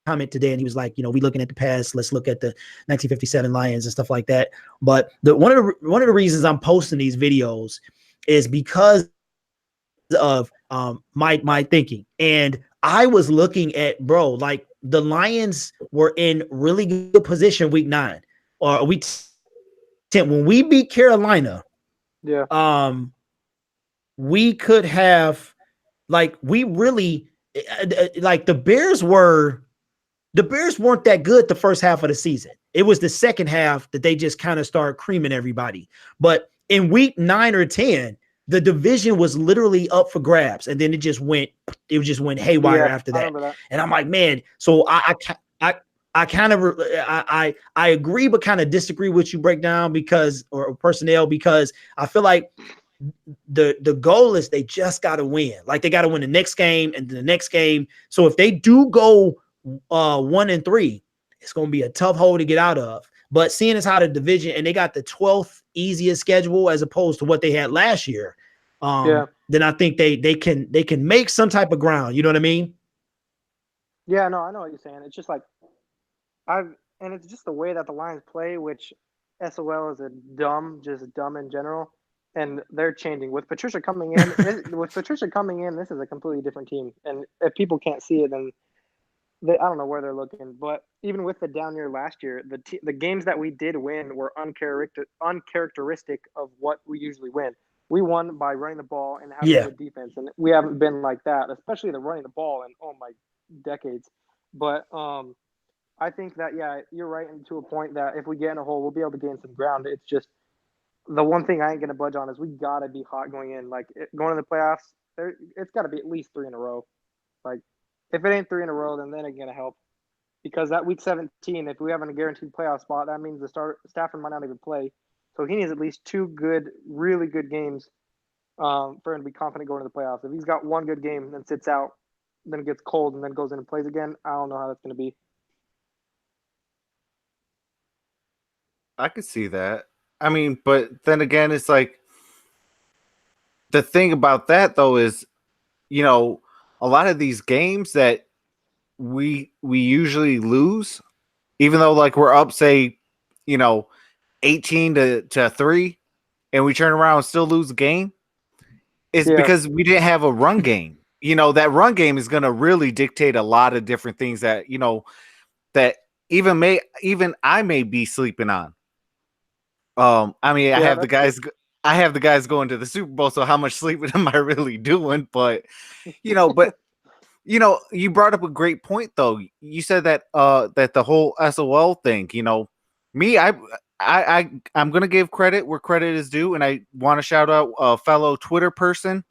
Speaker 2: comment today and he was like, we looking at the past, let's look at the 1957 Lions and stuff like that. But one of the reasons I'm posting these videos is because of my thinking. And I was looking at, bro, like the Lions were in really good position week 9 or week 10 when we beat Carolina.
Speaker 3: Yeah.
Speaker 2: We could have, like, we really, like, the Bears weren't that good the first half of the season. It was the second half that they just kind of started creaming everybody. But in week 9 or 10, the division was literally up for grabs, and then it just went haywire after that. And I'm like, man, so I kind of I agree, but kind of disagree with you breakdown or personnel, because I feel like the goal is they just got to win. Like they got to win the next game and the next game. So if they do go 1-3, it's going to be a tough hole to get out of. But seeing as how the division, and they got the 12th easiest schedule as opposed to what they had last year, then I think they can make some type of ground. You know what I mean?
Speaker 3: Yeah, no, I know what you're saying. It's just like and it's just the way that the Lions play, which SOL is just dumb in general. And they're changing with Patricia coming in. This is a completely different team. And if people can't see it, then I don't know where they're looking. But even with the down year last year, the games that we did win were uncharacteristic of what we usually win. We won by running the ball and having good defense, and we haven't been like that, especially the running the ball in decades. But I think that you're right, and to a point that if we get in a hole, we'll be able to gain some ground. It's just the one thing I ain't gonna budge on is we gotta be hot going in. Like going to the playoffs, it's got to be at least 3 in a row. Like if it ain't 3 in a row, then it ain't gonna help. Because that week 17, if we have a guaranteed playoff spot, that means Stafford might not even play. So he needs at least 2 really good games for him to be confident going to the playoffs. If he's got 1 good game and then sits out, then it gets cold and then goes in and plays again, I don't know how that's gonna be.
Speaker 1: I could see that. I mean, but then again, it's like the thing about that though is, a lot of these games that we usually lose, even though like we're up, say, 18 to 3, and we turn around and still lose the game, is because we didn't have a run game. That run game is going to really dictate a lot of different things that, that even I may be sleeping on. I mean, I have the guys going to the Super Bowl, so how much sleeping am I really doing? But, but You know, you brought up a great point though. You said that that the whole SOL thing, you know, me, I'm gonna give credit where credit is due, and I want to shout out a fellow Twitter person.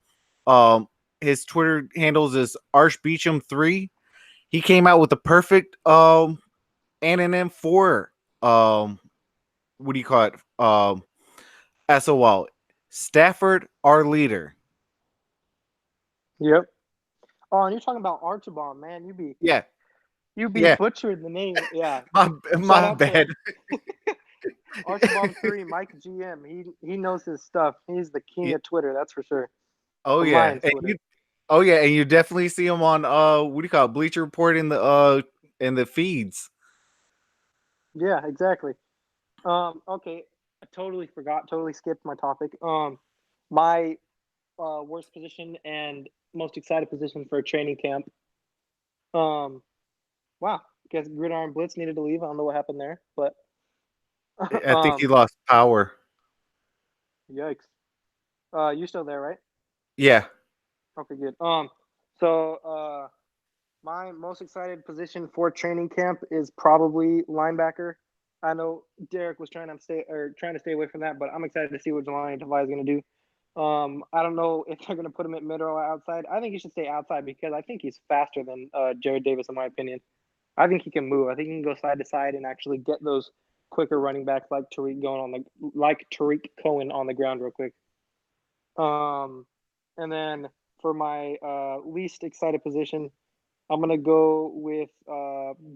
Speaker 1: Um, his Twitter handles is Archbeecham3. He came out with the perfect anonym for what do you call it? SOL. Stafford, our leader.
Speaker 3: Yep. Oh, and you're talking about Archibald, man.
Speaker 1: Yeah,
Speaker 3: You be
Speaker 1: yeah.
Speaker 3: butchering the name. Yeah.
Speaker 1: My,
Speaker 3: Shout
Speaker 1: my
Speaker 3: out to
Speaker 1: bad.
Speaker 3: Archibald 3, Mike GM. He knows his stuff. He's the king
Speaker 1: Yeah.
Speaker 3: of Twitter, that's for sure.
Speaker 1: Oh
Speaker 3: Or
Speaker 1: yeah.
Speaker 3: mine's
Speaker 1: And
Speaker 3: Twitter.
Speaker 1: you, oh yeah, and you definitely see him on what do you call it? Bleacher Report in the feeds.
Speaker 3: Yeah, exactly. Okay. I totally forgot, totally skipped my topic. My worst position and most excited position for training camp. Wow. Guess Gridiron Blitz needed to leave. I don't know what happened there, but
Speaker 1: I think he lost power.
Speaker 3: yikes. You still there, right?
Speaker 1: Yeah.
Speaker 3: Okay, good. So my most excited position for training camp is probably linebacker. I know Derek was trying to stay away from that, but I'm excited to see what Jelani Tavai is going to do. I don't know if they're going to put him at middle or outside. I think he should stay outside because I think he's faster than Jared Davis, in my opinion. I think he can move. I think he can go side to side and actually get those quicker running backs like Tariq Cohen on the ground real quick. And then for my least excited position, I'm gonna go with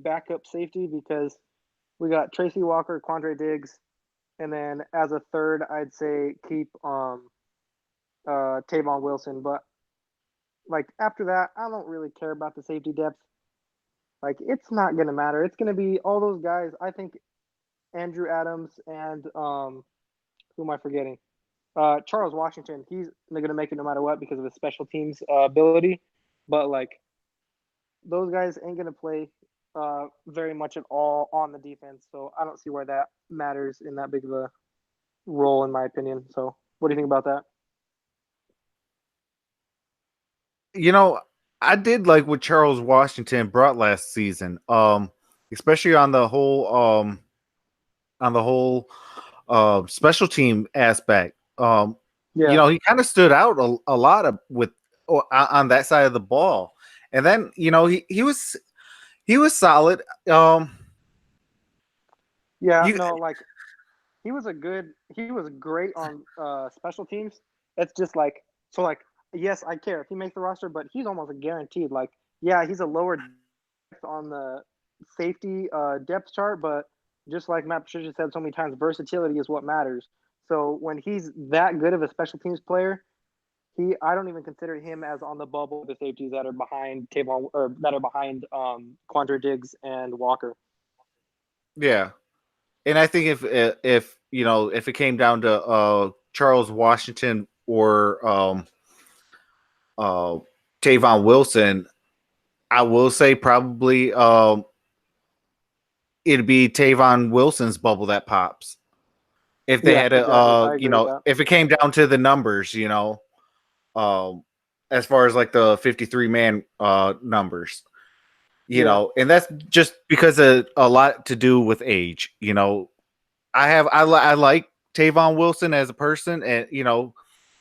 Speaker 3: backup safety because we got Tracy Walker, Quandre Diggs, and then as a third, I'd say keep Tavon Wilson. But like after that, I don't really care about the safety depth. Like it's not gonna matter. It's gonna be all those guys. I think Andrew Adams and who am I forgetting? Charles Washington. He's gonna make it no matter what because of his special teams ability. But like those guys ain't gonna play very much at all on the defense. So I don't see why that matters in that big of a role, in my opinion. So what do you think about that?
Speaker 1: You know, I did like what Charles Washington brought last season. Especially on the whole special team aspect. You
Speaker 3: Yeah,
Speaker 1: know, he kind of stood out a lot of with on that side of the ball. And then, you know, he was solid.
Speaker 3: yeah,
Speaker 1: You
Speaker 3: no, like he was great on special teams. It's just like so like yes, I care if he makes the roster, but he's almost a guaranteed. Like yeah, he's a lower depth on the safety depth chart, but just like Matt Patricia said so many times, versatility is what matters. So when he's that good of a special teams player, I don't even consider him as on the bubble of the safeties that are behind Tavon or that are behind Quandre Diggs and Walker.
Speaker 1: yeah. And I think if you know, if it came down to Charles Washington or uh Tavon Wilson, I will say probably it'd be Tavon Wilson's bubble that pops. If they
Speaker 3: Yeah,
Speaker 1: had a
Speaker 3: exactly. I
Speaker 1: you
Speaker 3: agree with
Speaker 1: know,
Speaker 3: that.
Speaker 1: if it came down to the numbers, you know, um as far as like the 53 man numbers, you
Speaker 3: Yeah,
Speaker 1: know, and that's just because of a lot to do with age, you know. I like Tavon Wilson as a person, and you know,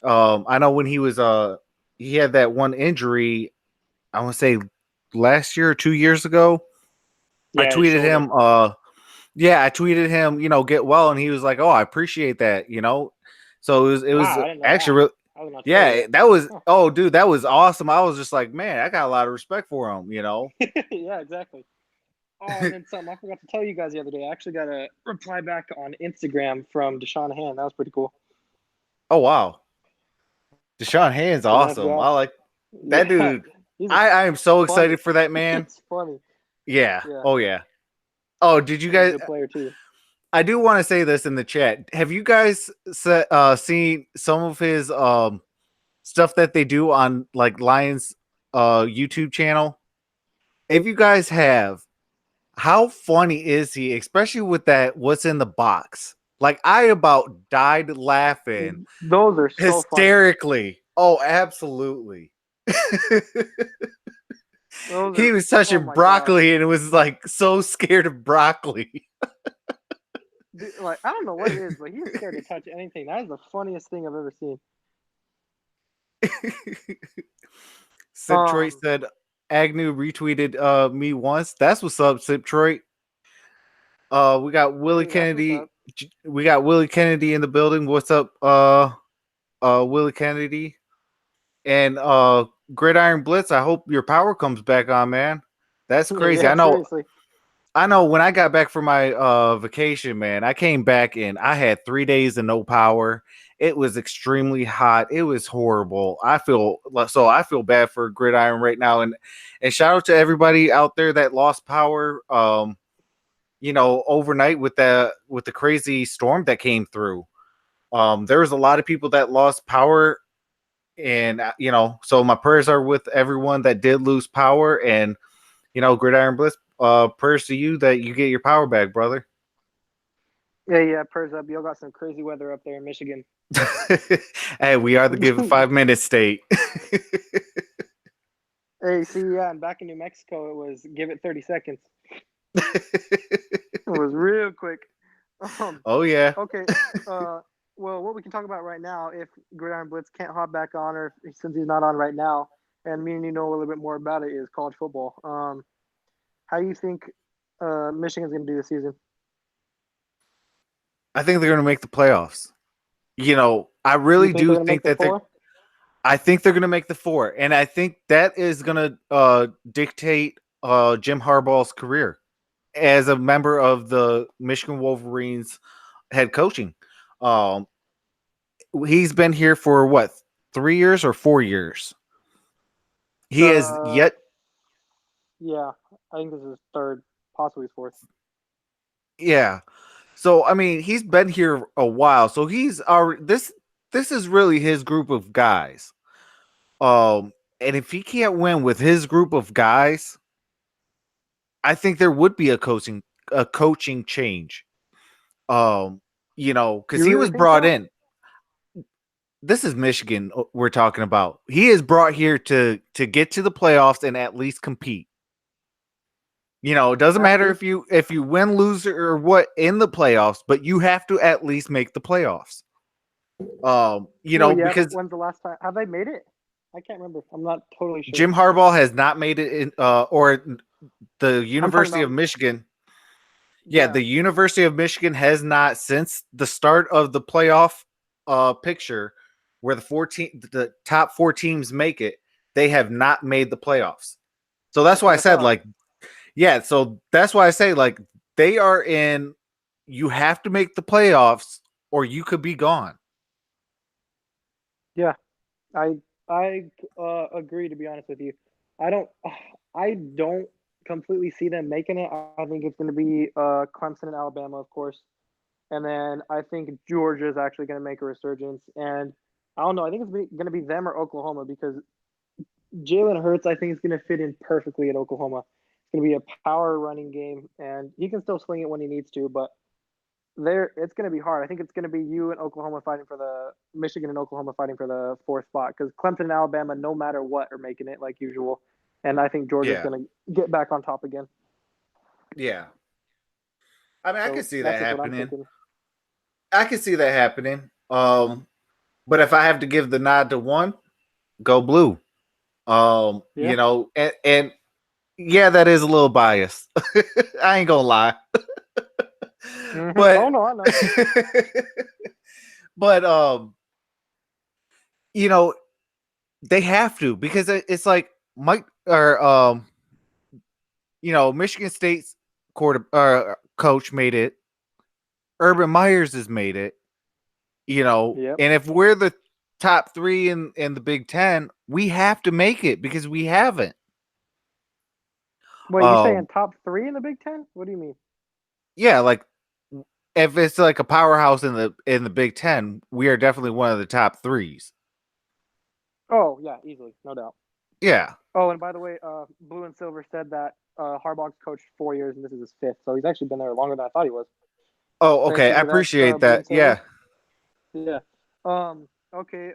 Speaker 1: I know when he had that one injury, I want to say last year or 2 years ago. I
Speaker 3: yeah, his
Speaker 1: tweeted
Speaker 3: shoulder.
Speaker 1: him, I tweeted him, you know, get well, and he was like, "Oh, I appreciate that," you know. So it was
Speaker 3: Wow, I didn't know
Speaker 1: actually
Speaker 3: that.
Speaker 1: real,
Speaker 3: I was not told
Speaker 1: yeah,
Speaker 3: yet.
Speaker 1: that was
Speaker 3: Huh.
Speaker 1: oh, dude, that was awesome. I was just like, man, I got a lot of respect for him, you know.
Speaker 3: Yeah, exactly. Oh, and then something I forgot to tell you guys the other day. I actually got a reply back on Instagram from Deshaun Hand. That was pretty cool.
Speaker 1: Oh wow, Deshaun Hand's
Speaker 3: The nice
Speaker 1: awesome.
Speaker 3: guy.
Speaker 1: I like that
Speaker 3: Yeah,
Speaker 1: dude.
Speaker 3: he's
Speaker 1: I am so
Speaker 3: funny.
Speaker 1: excited for that man.
Speaker 3: It's funny.
Speaker 1: Yeah.
Speaker 3: Yeah,
Speaker 1: Oh yeah. Oh, did you
Speaker 3: and he's a
Speaker 1: guys?
Speaker 3: good player too.
Speaker 1: I do want to say this in the chat. Have you guys seen some of his stuff that they do on like Lions YouTube channel? If you guys have, how funny is he, especially with that what's in the box? Like I about died laughing
Speaker 3: Those are so funny.
Speaker 1: hysterically. Oh, absolutely.
Speaker 3: Those
Speaker 1: He
Speaker 3: are,
Speaker 1: was
Speaker 3: oh
Speaker 1: touching
Speaker 3: my god.
Speaker 1: broccoli and was like so scared of broccoli.
Speaker 3: Dude, like, I don't know what it is, but he's scared to touch anything. That is the funniest thing I've ever seen.
Speaker 1: Siptroit said Agnew retweeted me once. That's what's up, Siptroit. We got Willie
Speaker 3: Hey, that's what's
Speaker 1: Kennedy.
Speaker 3: up.
Speaker 1: We got Willie Kennedy in the building. What's up, Willie Kennedy? And Gridiron Blitz, I hope your power comes back on, man. That's crazy.
Speaker 3: Yeah, seriously.
Speaker 1: I know when I got back from my vacation, man, I came back and I had 3 days of no power. It was extremely hot. It was horrible. I feel bad for Gridiron right now. And shout out to everybody out there that lost power overnight with the crazy storm that came through. There was a lot of people that lost power, and so my prayers are with everyone that did lose power. And Gridiron Bliss, prayers to you that you get your power back, brother.
Speaker 3: Yeah, prayers up. Y'all got some crazy weather up there in Michigan.
Speaker 1: Hey, we are the Give 5 minute state.
Speaker 3: Hey, see, yeah, and back in New Mexico, it was give it 30 seconds. It was real quick.
Speaker 1: Oh yeah.
Speaker 3: Okay. Well, what we can talk about right now, if Gridiron Blitz can't hop back on, or since he's not on right now, and me and you know a little bit more about it, is college football. How do you think Michigan's going to do this season?
Speaker 1: I think they're going to make the playoffs. I really do think that I think they're going to make the 4, and I think that is going to dictate Jim Harbaugh's career as a member of the Michigan Wolverines head coaching. He's been here for what, 3 years or 4 years? He has yet.
Speaker 3: Yeah, I think this is third, possibly fourth.
Speaker 1: Yeah. So I mean, he's been here a while. So he's this is really his group of guys. And if he can't win with his group of guys, I think there would be a coaching change. Because he was brought in. This is Michigan we're talking about. He is brought here to get to the playoffs and at least compete. It doesn't matter if you win, lose, or what in the playoffs, but you have to at least make the playoffs. Because
Speaker 3: when's the last time have they made it? I can't remember. I'm not totally sure.
Speaker 1: Jim Harbaugh has not made it in, or the University of Michigan. Yeah, the University of Michigan has not, since the start of the playoff picture, where the top 4 teams make it. They have not made the playoffs. So that's why I said so that's why I say they are in. You have to make the playoffs, or you could be gone.
Speaker 3: Yeah, I agree. To be honest with you, I don't completely see them making it. I think it's going to be Clemson and Alabama, of course, and then I think Georgia is actually going to make a resurgence. And I don't know. I think it's going to be them or Oklahoma, because Jalen Hurts, I think, is going to fit in perfectly at Oklahoma. It's going to be a power running game, and he can still swing it when he needs to, but it's going to be hard. I think it's going to be you and Oklahoma fighting for Michigan and Oklahoma fighting for the 4th spot, because Clemson and Alabama, no matter what, are making it like usual. And I think Georgia's going to get back on top again.
Speaker 1: Yeah. I mean, I can see that happening. I can see that happening. But if I have to give the nod to one, go blue. And yeah, that is a little biased. I ain't gonna lie. But
Speaker 3: oh no, I know.
Speaker 1: But they have to, because it's like Mike or Michigan State's coach made it. Urban Myers has made it. And if we're the top 3 in the Big Ten, we have to make it, because we haven't.
Speaker 3: Wait, you saying top 3 in the Big Ten? What do you mean?
Speaker 1: Yeah, like if it's like a powerhouse in the Big Ten, we are definitely one of the top 3s.
Speaker 3: Oh yeah, easily, no doubt.
Speaker 1: Yeah.
Speaker 3: Oh, and by the way, Blue and Silver said that Harbaugh's coached 4 years, and this is his 5th, so he's actually been there longer than I thought he was.
Speaker 1: Oh, okay. I appreciate that. Yeah.
Speaker 3: Yeah. Okay.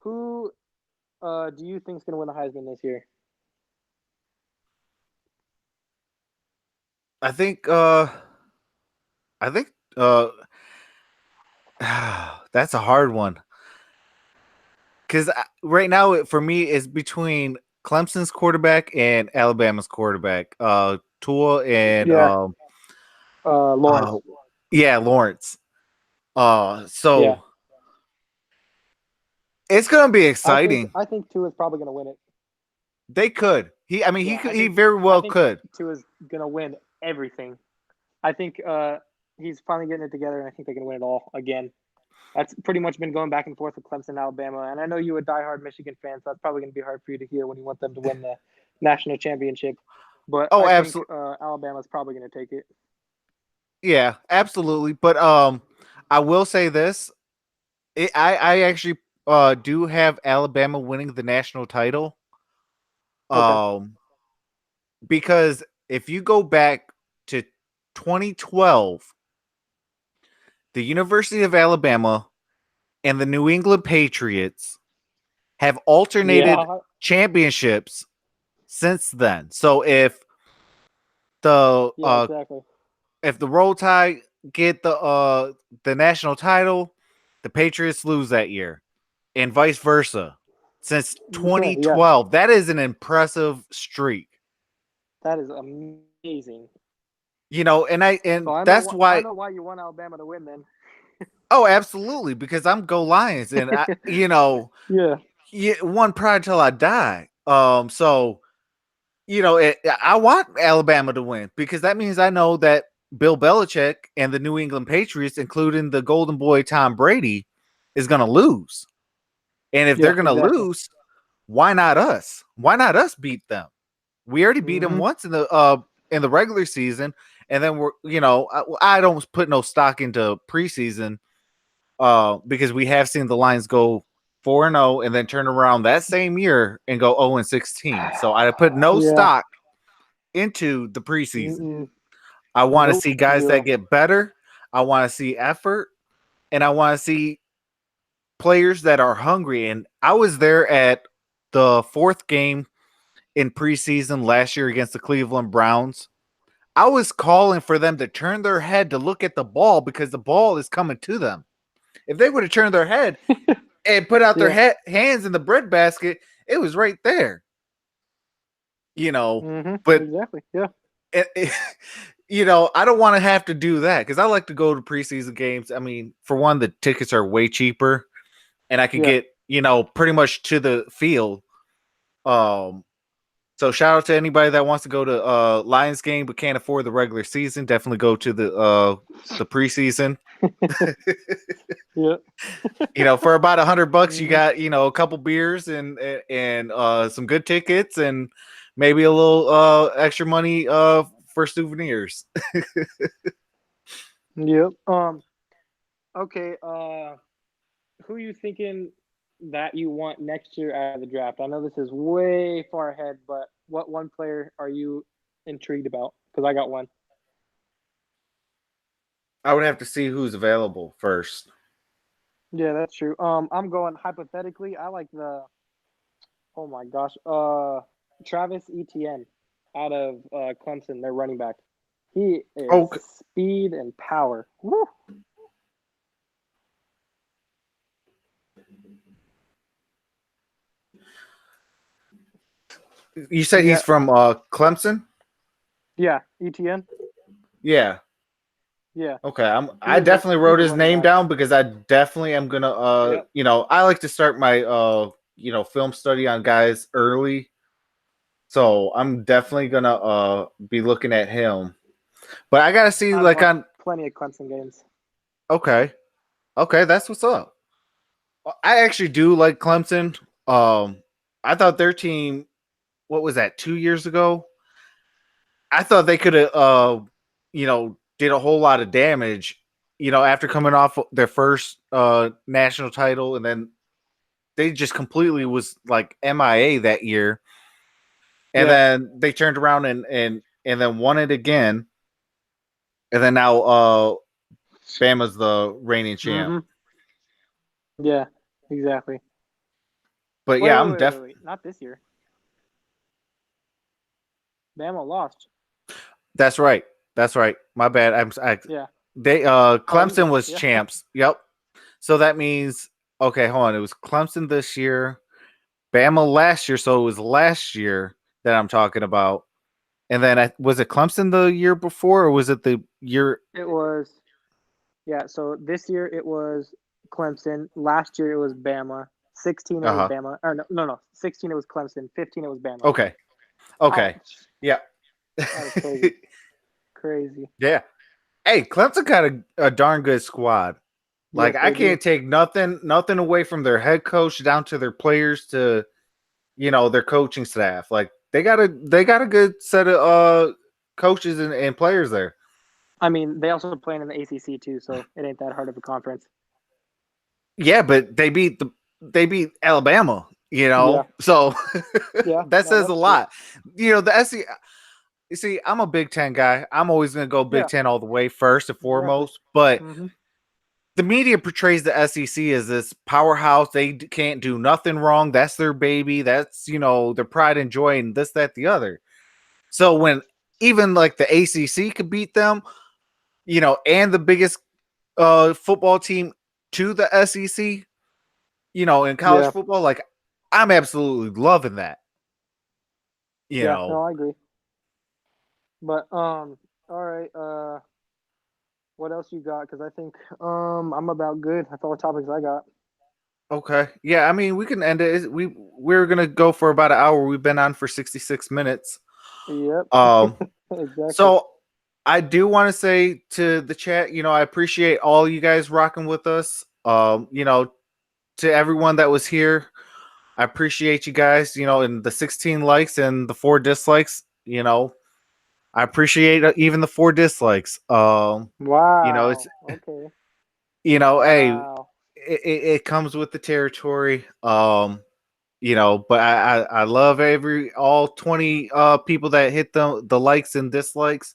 Speaker 3: Who do you think is going to win the Heisman this year?
Speaker 1: I think uh I think that's a hard one. Cuz right now for me it's between Clemson's quarterback and Alabama's quarterback. Tua and
Speaker 3: Yeah, Lawrence.
Speaker 1: yeah, Lawrence.
Speaker 3: Yeah,
Speaker 1: So it's going to be exciting.
Speaker 3: I think Tua is probably gonna win it.
Speaker 1: They could. I mean,
Speaker 3: Yeah,
Speaker 1: he very well
Speaker 3: think
Speaker 1: could.
Speaker 3: Tua is gonna win everything. I think he's finally getting it together, and I think they're gonna win it all again. That's pretty much been going back and forth with Clemson and Alabama. And I know you a diehard Michigan fan, so that's probably going to be hard for you to hear when you want them to win the national championship. But
Speaker 1: Oh,
Speaker 3: I think
Speaker 1: absolutely.
Speaker 3: Alabama's probably going to take it.
Speaker 1: Yeah, absolutely. But I will say this: I actually do have Alabama winning the national title.
Speaker 3: Okay.
Speaker 1: Because if you go back to 2012, the University of Alabama and the New England Patriots have alternated
Speaker 3: Yeah.
Speaker 1: championships since then. So the
Speaker 3: Yeah. Exactly.
Speaker 1: if the Roll Tide get the national title, the Patriots lose that year, and vice versa. Since
Speaker 3: Yeah.
Speaker 1: 2012, that is an impressive streak.
Speaker 3: That is amazing.
Speaker 1: You know,
Speaker 3: So
Speaker 1: that's
Speaker 3: I
Speaker 1: why.
Speaker 3: know why you want Alabama to win then.
Speaker 1: Oh, absolutely, because I'm Go Lions, and
Speaker 3: Yeah.
Speaker 1: one pride till I die. So I want Alabama to win because that means I know that Bill Belichick and the New England Patriots, including the Golden Boy Tom Brady, is going to lose. And if they're
Speaker 3: Yeah.
Speaker 1: going to
Speaker 3: Exactly.
Speaker 1: lose, why not us? Why not us beat them? We already beat them
Speaker 3: Mm-hmm.
Speaker 1: once in the regular season, and then I don't put no stock into preseason because we have seen the Lions go 4-0 and then turn around that same year and go 0-16. So I put no
Speaker 3: Yeah.
Speaker 1: stock into the preseason.
Speaker 3: Mm-mm.
Speaker 1: I want to
Speaker 3: Nope.
Speaker 1: see guys that
Speaker 3: Zero.
Speaker 1: get better. I want to see effort, and I want to see players that are hungry. And I was there at the fourth game in preseason last year against the Cleveland Browns. I was calling for them to turn their head to look at the ball because the ball is coming to them. If they would have turned their head and put out their
Speaker 3: Yeah.
Speaker 1: hands in the bread basket, it was right there.
Speaker 3: Mm-hmm.
Speaker 1: But
Speaker 3: Exactly. Yeah.
Speaker 1: it, I don't want to have to do that because I like to go to preseason games. I mean, for one, the tickets are way cheaper, and I could
Speaker 3: Yeah.
Speaker 1: get pretty much to the field. Um, so shout out to anybody that wants to go to Lions game but can't afford the regular season. Definitely go to the preseason.
Speaker 3: Yeah.
Speaker 1: For about $100, you
Speaker 3: Mm-hmm.
Speaker 1: got a couple beers and some good tickets and maybe a little extra money for souvenirs.
Speaker 3: Yep. Okay. Who you thinking that you want next year out of the draft? I know this is way far ahead, but what one player are you intrigued about? Because I got one.
Speaker 1: I would have to see who's available first.
Speaker 3: Yeah, that's true. I'm going hypothetically. I like the. Oh my gosh. Travis Etienne out of Clemson, their running back. He is
Speaker 1: Oh,
Speaker 3: speed and power. Woo.
Speaker 1: you said
Speaker 3: Yeah.
Speaker 1: he's from Clemson?
Speaker 3: Yeah. Etienne.
Speaker 1: Yeah.
Speaker 3: Yeah.
Speaker 1: Okay. I definitely
Speaker 3: He's
Speaker 1: wrote
Speaker 3: a
Speaker 1: his
Speaker 3: running
Speaker 1: name
Speaker 3: back.
Speaker 1: down because I definitely am gonna
Speaker 3: Yep.
Speaker 1: I like to start my film study on guys early. So I'm definitely gonna be looking at him. But I gotta see
Speaker 3: I've
Speaker 1: like
Speaker 3: watched
Speaker 1: on
Speaker 3: plenty of Clemson games.
Speaker 1: okay. Okay, that's what's up. I actually do like Clemson. I thought their team, what was that, 2 years ago? I thought they could have did a whole lot of damage, after coming off their first national title, and then they just completely was like MIA that year. And
Speaker 3: Yeah.
Speaker 1: then they turned around and then won it again. And then now Bama's the reigning champ.
Speaker 3: Mm-hmm. Yeah. Exactly.
Speaker 1: But
Speaker 3: Wait,
Speaker 1: yeah,
Speaker 3: wait,
Speaker 1: I'm
Speaker 3: wait, wait,
Speaker 1: def
Speaker 3: wait. Not this year. Bama lost.
Speaker 1: that's right. That's right. My bad.
Speaker 3: Yeah.
Speaker 1: They
Speaker 3: Oh,
Speaker 1: Clemson was
Speaker 3: yeah.
Speaker 1: champs. Yep. So that means okay, hold on. It was Clemson this year, Bama last year. So it was last year that I'm talking about. And then was it Clemson the year before, or was it the year?
Speaker 3: It was. Yeah. So this year it was Clemson. Last year it was Bama. 16 it
Speaker 1: Uh
Speaker 3: was
Speaker 1: huh.
Speaker 3: Bama. Or no. 16 it was Clemson. 15 it was Bama.
Speaker 1: Okay.
Speaker 3: I,
Speaker 1: Okay. Yeah.
Speaker 3: that was crazy. Crazy.
Speaker 1: Yeah. Hey, Clemson got a darn good squad. Like
Speaker 3: Yes,
Speaker 1: I
Speaker 3: they do.
Speaker 1: can't take nothing away from their head coach down to their players to their coaching staff. Like they got a good set of coaches and players there.
Speaker 3: I mean, they also playing in the ACC too, so it ain't that hard of a conference.
Speaker 1: Yeah, but they beat Alabama,
Speaker 3: Yeah.
Speaker 1: So
Speaker 3: Yeah.
Speaker 1: that
Speaker 3: No,
Speaker 1: says a
Speaker 3: that's true.
Speaker 1: lot. The SEC. You see, I'm a Big Ten guy. I'm always going to go Big
Speaker 3: Yeah.
Speaker 1: Ten all the way first and
Speaker 3: Exactly.
Speaker 1: foremost. But
Speaker 3: Mm-hmm.
Speaker 1: the media portrays the SEC as this powerhouse. They can't do nothing wrong. That's their baby. That's their pride and joy, and this, that, the other. So when even like the ACC could beat them, and the biggest football team to the SEC, in college
Speaker 3: Yeah.
Speaker 1: football, like I'm absolutely loving that.
Speaker 3: Yeah. No, I agree. But all right. What else you got? Because I think I'm about good. That's all the topics I got.
Speaker 1: Okay. Yeah, I mean we can end it. We're gonna go for about an hour. We've been on for 66 minutes.
Speaker 3: Yep. Exactly.
Speaker 1: So I do want to say to the chat, I appreciate all you guys rocking with us. To everyone that was here, I appreciate you guys, and the 16 likes and the 4 dislikes, I appreciate even the 4 dislikes.
Speaker 3: Wow.
Speaker 1: It's
Speaker 3: Okay.
Speaker 1: hey,
Speaker 3: Wow.
Speaker 1: it comes with the territory. But I love all 20 people that hit the likes and dislikes.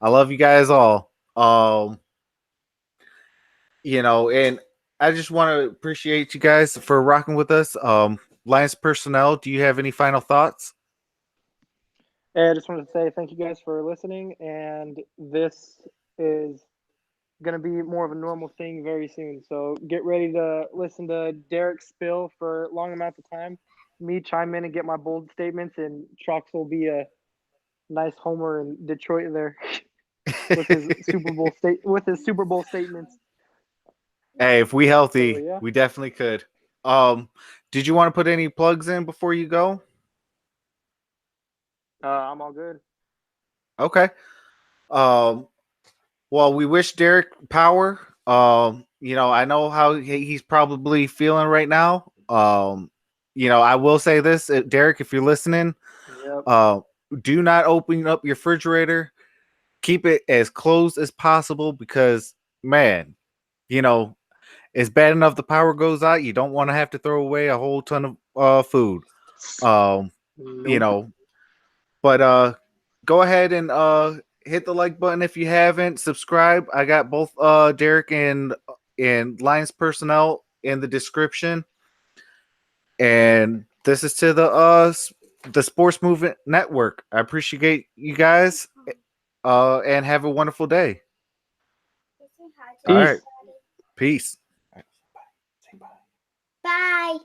Speaker 1: I love you guys all. And I just want to appreciate you guys for rocking with us. Lions personnel, do you have any final thoughts?
Speaker 3: Hey, I just wanted to say thank you guys for listening, and this is going to be more of a normal thing very soon. So get ready to listen to Derek spill for long amounts of time, me chime in and get my bold statements, and Trucks will be a nice homer in Detroit there with his Super Bowl statements.
Speaker 1: Hey, if we healthy,
Speaker 3: So, yeah.
Speaker 1: we definitely could. Did you want to put any plugs in before you go?
Speaker 3: I'm all good.
Speaker 1: Okay. Well, we wish Derek power. I know how he's probably feeling right now. I will say this, Derek, if you're listening,
Speaker 3: Yep.
Speaker 1: do not open up your refrigerator. Keep it as closed as possible because, man, it's bad enough the power goes out. You don't want to have to throw away a whole ton of food.
Speaker 3: Nope.
Speaker 1: But go ahead and hit the like button if you haven't. Subscribe. I got both Derek and Lions personnel in the description. And this is to the Sports Movement Network. I appreciate you guys and have a wonderful day.
Speaker 3: Peace.
Speaker 1: All right. Peace.
Speaker 4: Bye.